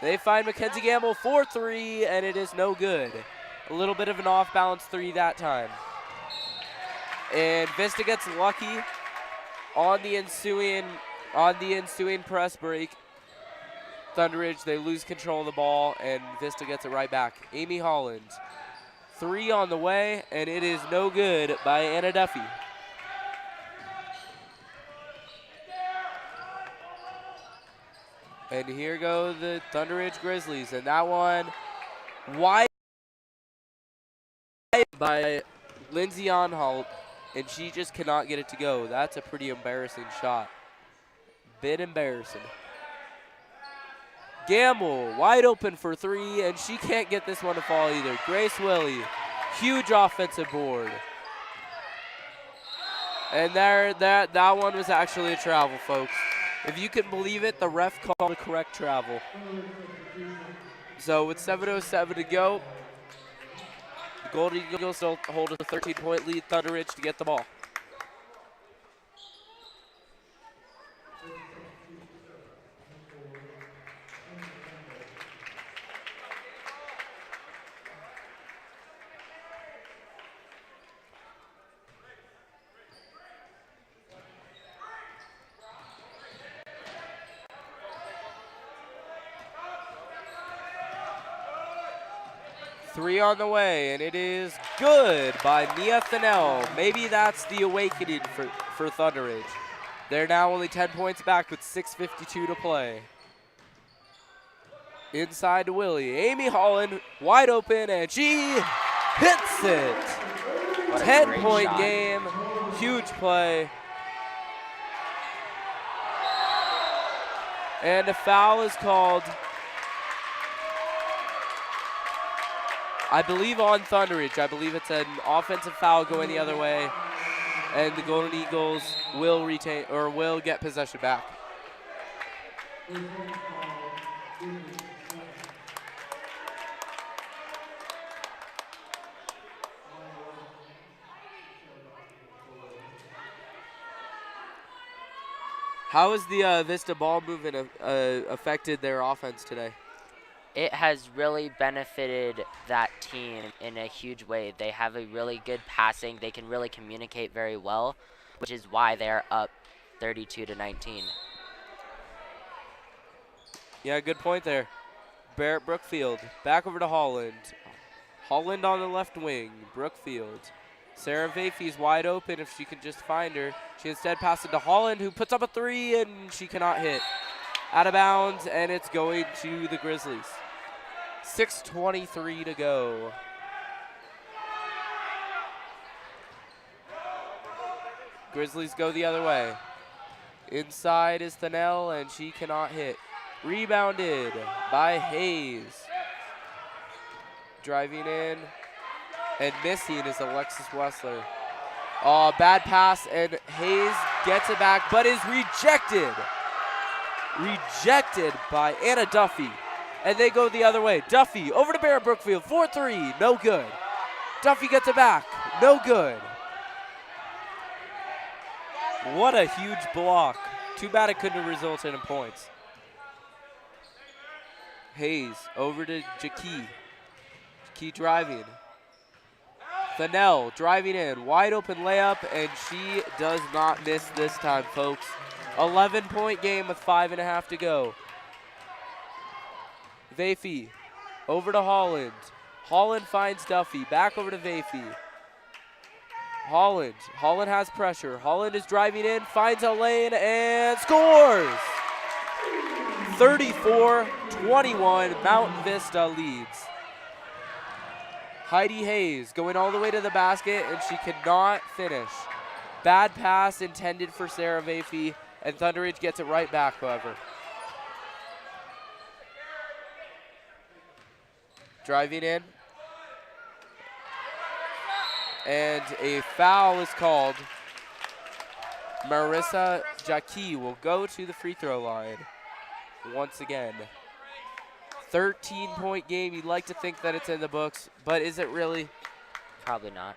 They find Mackenzie Gamble for three, and it is no good. A little bit of an off-balance three that time. And Vista gets lucky on the ensuing press break. Thunderidge, they lose control of the ball, and Vista gets it right back. Amy Holland, three on the way, and it is no good by Anna Duffy. And here go the Thunderidge Grizzlies, and that one wide by Lindsay Onholt, and she just cannot get it to go. That's a pretty embarrassing shot. Bit embarrassing. Gamble wide open for three, and she can't get this one to fall either. Grace Willie, huge offensive board. And that one was actually a travel, folks. If you can believe it, the ref called the correct travel. So with 7:07 to go, the Golden Eagles still hold a 13-point lead. Thunderidge to get the ball. Three on the way, and it is good by Nia Thanel. Maybe that's the awakening for Thunderidge. They're now only 10 points back with 6:52 to play. Inside to Willie. Amy Holland wide open, and she hits it. 10-point game, huge play. And a foul is called, I believe, on Thunderidge. I believe it's an offensive foul going the other way, and the Golden Eagles will retain or will get possession back. How has the Vista ball movement affected their offense today? It has really benefited that team in a huge way. They have a really good passing. They can really communicate very well, which is why they're up 32-19. Yeah, good point there. Barrett Brookfield back over to Holland. Holland on the left wing. Brookfield. Sarah Vafey's wide open if she can just find her. She instead passes it to Holland, who puts up a three, and she cannot hit. Out of bounds, and it's going to the Grizzlies. 6:23 to go. Grizzlies go the other way. Inside is Thanel, and she cannot hit. Rebounded by Hayes. Driving in, and missing is Alexis Wessler. Oh, bad pass, and Hayes gets it back, but is rejected. Rejected by Anna Duffy. And they go the other way. Duffy over to Barrett Brookfield. 4-3, no good. Duffy gets it back, no good. What a huge block. Too bad it couldn't have resulted in points. Hayes over to Jackie. Jackie driving. Thanel driving in. Wide open layup, and she does not miss this time, folks. 11-point game with 5.5 to go. Vafey over to Holland. Holland finds Duffy. Back over to Vafey. Holland has pressure. Holland is driving in, finds a lane, and scores! 34-21, Mountain Vista leads. Heidi Hayes going all the way to the basket, and she cannot finish. Bad pass intended for Sarah Vafey, and Thunderidge gets it right back, however. Driving in. And a foul is called. Marissa Jackie will go to the free throw line once again. 13-point game. You'd like to think that it's in the books, but is it really? Probably not.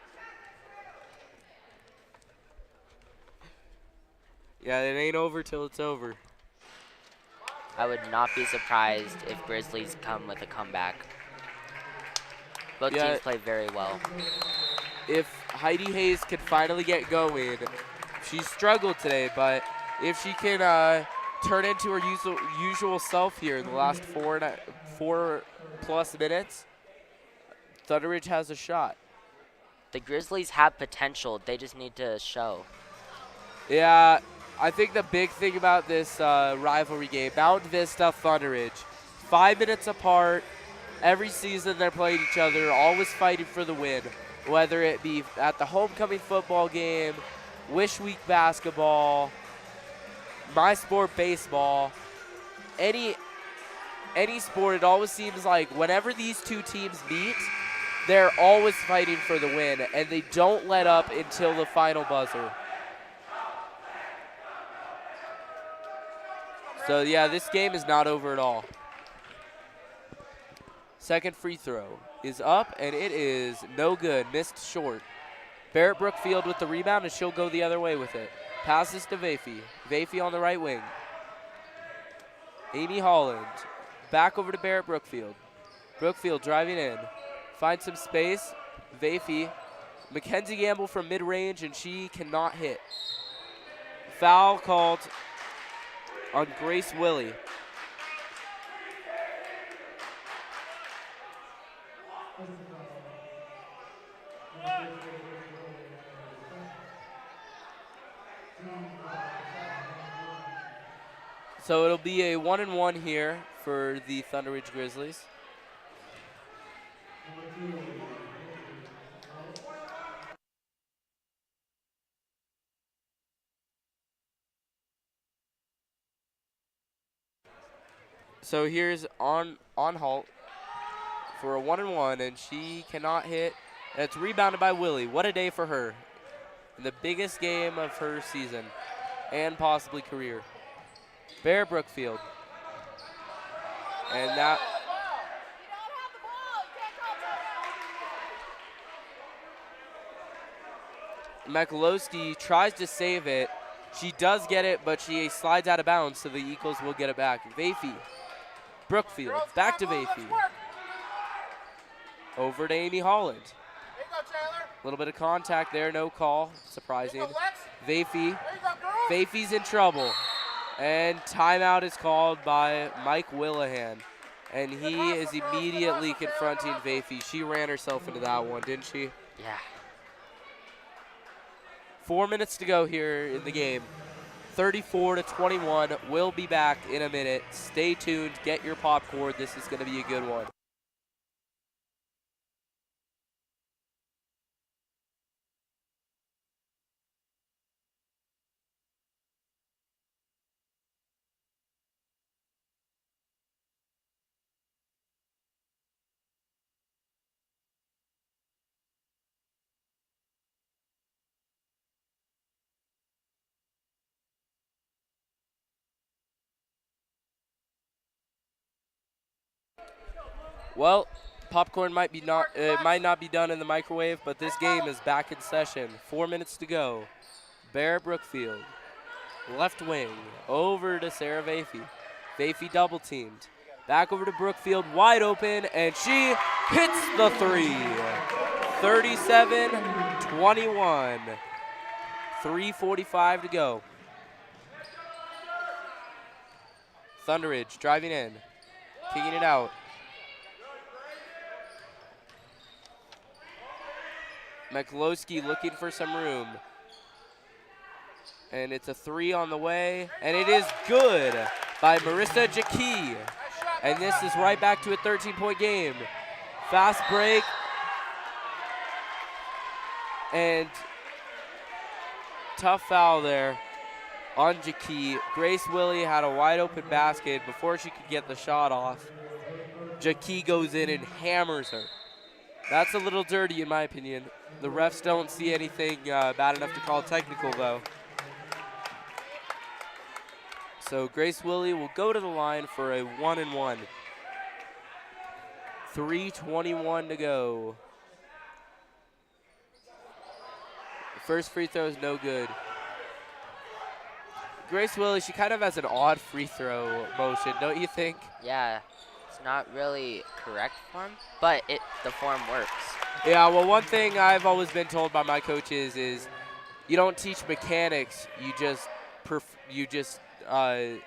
Yeah, it ain't over till it's over. I would not be surprised if Grizzlies come with a comeback. Both teams play very well. If Heidi Hayes can finally get going, she struggled today, but if she can turn into her usual self here in the last 4+ minutes, Thunder Ridge has a shot. The Grizzlies have potential. They just need to show. Yeah, I think the big thing about this rivalry game, Mount Vista, Thunder Ridge, 5 minutes apart. Every season they're playing each other, always fighting for the win, whether it be at the homecoming football game, Wish Week basketball, My Sport baseball, any sport. It always seems like whenever these two teams meet, they're always fighting for the win, and they don't let up until the final buzzer. So yeah, this game is not over at all. Second free throw is up, and it is no good. Missed short. Barrett Brookfield with the rebound, and she'll go the other way with it. Passes to Vafey. Vafey on the right wing. Amy Holland. Back over to Barrett Brookfield. Brookfield driving in. Finds some space. Vafey. Mackenzie Gamble from mid-range, and she cannot hit. Foul called on Grace Willie. So it'll be a 1-and-1 here for the Thunder Ridge Grizzlies. So here's on halt for a 1-and-1, and she cannot hit. And it's rebounded by Willie. What a day for her. In the biggest game of her season and possibly career. Barrett Brookfield. And that Mekalowski tries to save it. She does get it, but she slides out of bounds, so the Eagles will get it back. Vafey. Brookfield. Back to Vafey. Over to Amy Holland. A little bit of contact there, no call. Surprising. Vafey. Vafey's in trouble. And timeout is called by Mike Willahan. And he is immediately confronting Vafey. She ran herself into that one, didn't she? Yeah. 4 minutes to go here in the game. 34-21. We'll be back in a minute. Stay tuned. Get your popcorn. This is going to be a good one. Well, popcorn might not be done in the microwave, but this game is back in session. 4 minutes to go. Barrett Brookfield, left wing, over to Sarah Vafey. Vafey double teamed. Back over to Brookfield, wide open, and she hits the three. 37-21. 3:45 to go. Thunder Ridge driving in, kicking it out. Mekalowski looking for some room. And it's a three on the way, and it is good by Marissa Jackie. And this is right back to a 13-point game. Fast break. And tough foul there on Jackie. Grace Willie had a wide open basket before she could get the shot off. Jackie goes in and hammers her. That's a little dirty in my opinion. The refs don't see anything bad enough to call technical though. So Grace Willie will go to the line for a 1-and-1. 3:21 to go. First free throw is no good. Grace Willie, she kind of has an odd free throw motion, don't you think? Yeah, it's not really correct form, but the form works. Yeah, well, one thing I've always been told by my coaches is you don't teach mechanics, you just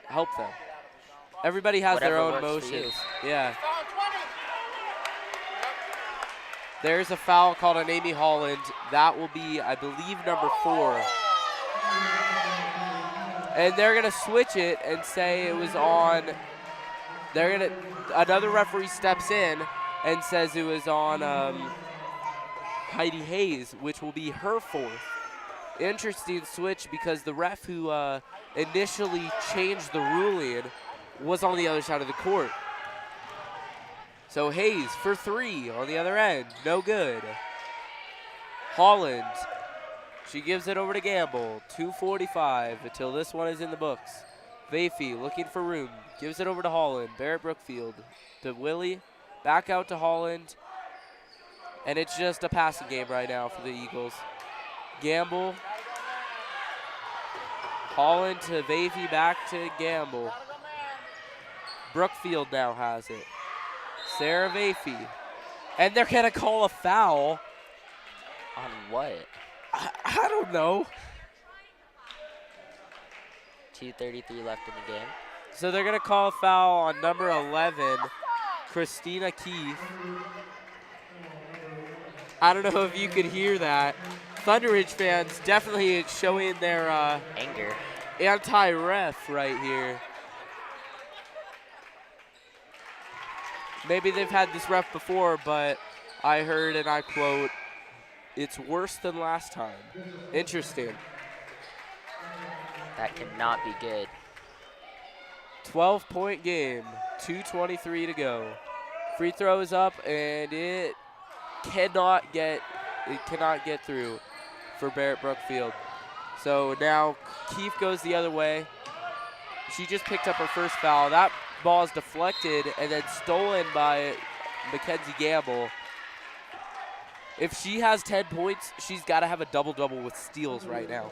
help them. Everybody has Whatever their own works for you. motions. Yeah. There's a foul called on Amy Holland. That will be, I believe, number 4. And they're going to switch it and say it was on. Another referee steps in and says it was on Heidi Hayes, which will be her 4th. Interesting switch because the ref who initially changed the ruling was on the other side of the court. So Hayes for 3 on the other end, no good. Holland, she gives it over to Gamble, 2:45 until this one is in the books. Vafey looking for room, gives it over to Holland. Barrett Brookfield to Willie, back out to Holland. And it's just a passing game right now for the Eagles. Gamble, Holland to Vafey, back to Gamble. Brookfield now has it. Sarah Vafey. And they're going to call a foul. On what? I don't know. 2:33 left in the game. So they're going to call a foul on number 11, Christina Keith. I don't know if you could hear that. Thunder Ridge fans definitely showing their anger. Anti-ref right here. Maybe they've had this ref before, but I heard, and I quote, "It's worse than last time." Interesting. That cannot be good. 12-point game, 2:23 to go. Free throw is up, and it cannot get through for Barrett Brookfield. So now Keefe goes the other way. She just picked up her first foul. That ball is deflected and then stolen by Mackenzie Gamble. If she has 10 points, she's got to have a double-double with steals right now.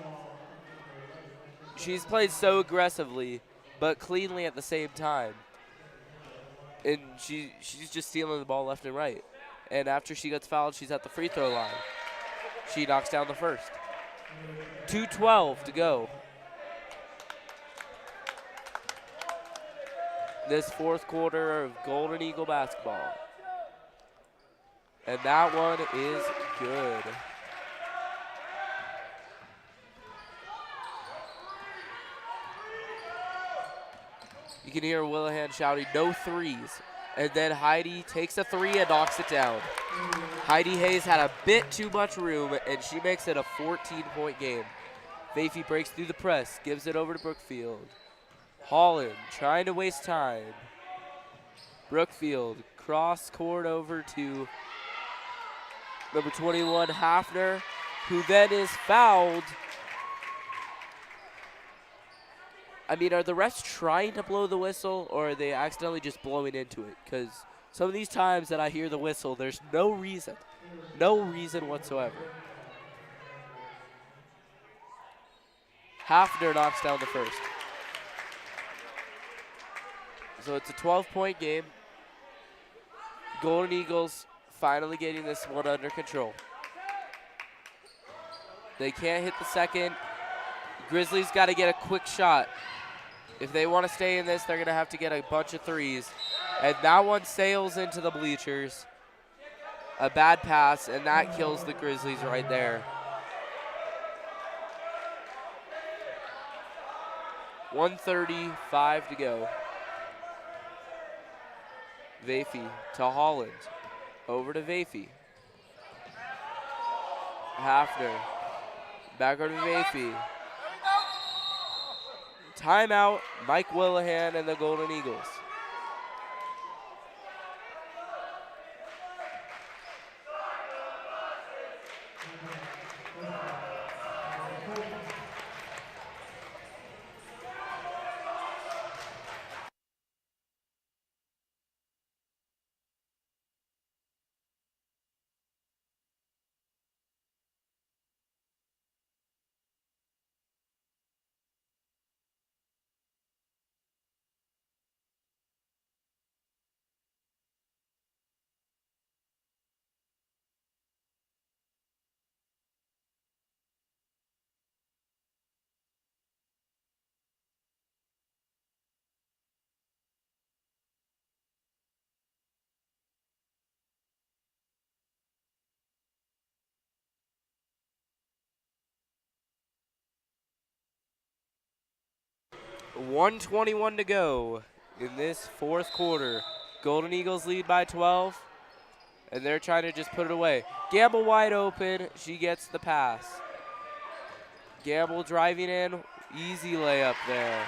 She's played so aggressively, but cleanly at the same time. And she's just stealing the ball left and right. And after she gets fouled, she's at the free throw line. She knocks down the first. 2:12 to go. This fourth quarter of Golden Eagle basketball. And that one is good. You can hear Willihan shouting, "No threes." And then Heidi takes a 3 and knocks it down. Heidi Hayes had a bit too much room, and she makes it a 14-point game. Vafey breaks through the press, gives it over to Brookfield. Holland trying to waste time. Brookfield cross court over to number 21, Hafner, who then is fouled. I mean, are the refs trying to blow the whistle, or are they accidentally just blowing into it? Because some of these times that I hear the whistle, there's no reason whatsoever. Hafner knocks down the first. So it's a 12-point game. Golden Eagles finally getting this one under control. They can't hit the second. Grizzlies got to get a quick shot. If they want to stay in this, they're going to have to get a bunch of threes. And that one sails into the bleachers. A bad pass, and that kills the Grizzlies right there. 1:35 to go. Vafey to Holland. Over to Vafey. Hafner. Back over to Vafey. Timeout, Mike Willihan and the Golden Eagles. 1:21 to go in this fourth quarter. Golden Eagles lead by 12, and they're trying to just put it away. Gamble wide open. She gets the pass. Gamble driving in. Easy layup there.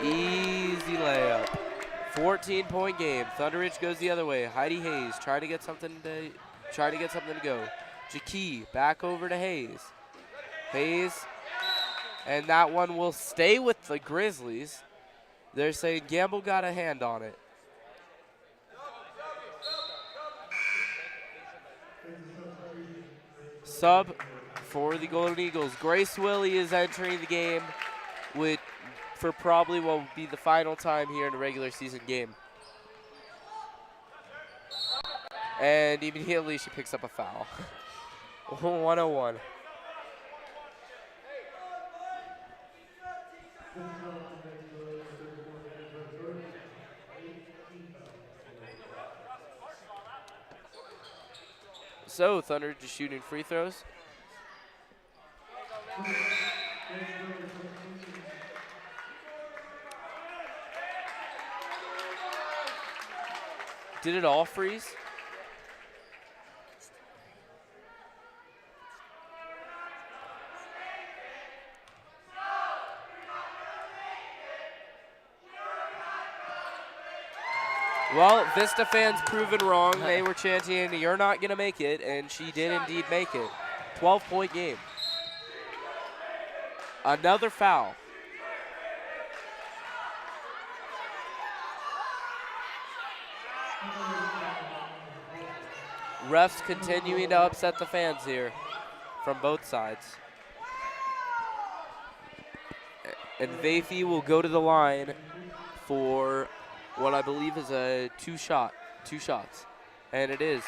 Easy layup. 14-point game. Thunder Ridge goes the other way. Heidi Hayes trying to get something to go. Jakey back over to Hayes. Hayes, and that one will stay with the Grizzlies. They're saying Gamble got a hand on it. Sub for the Golden Eagles. Grace Willie is entering the game for probably what will be the final time here in a regular season game. And immediately she picks up a foul. 101. So Thunder just shooting free throws. Did it all freeze? Well, Vista fans proven wrong. They were chanting, "You're not going to make it," and she did indeed make it. 12-point game. Another foul. Refs continuing to upset the fans here from both sides. And Vafey will go to the line for what I believe is a two shots. And it is.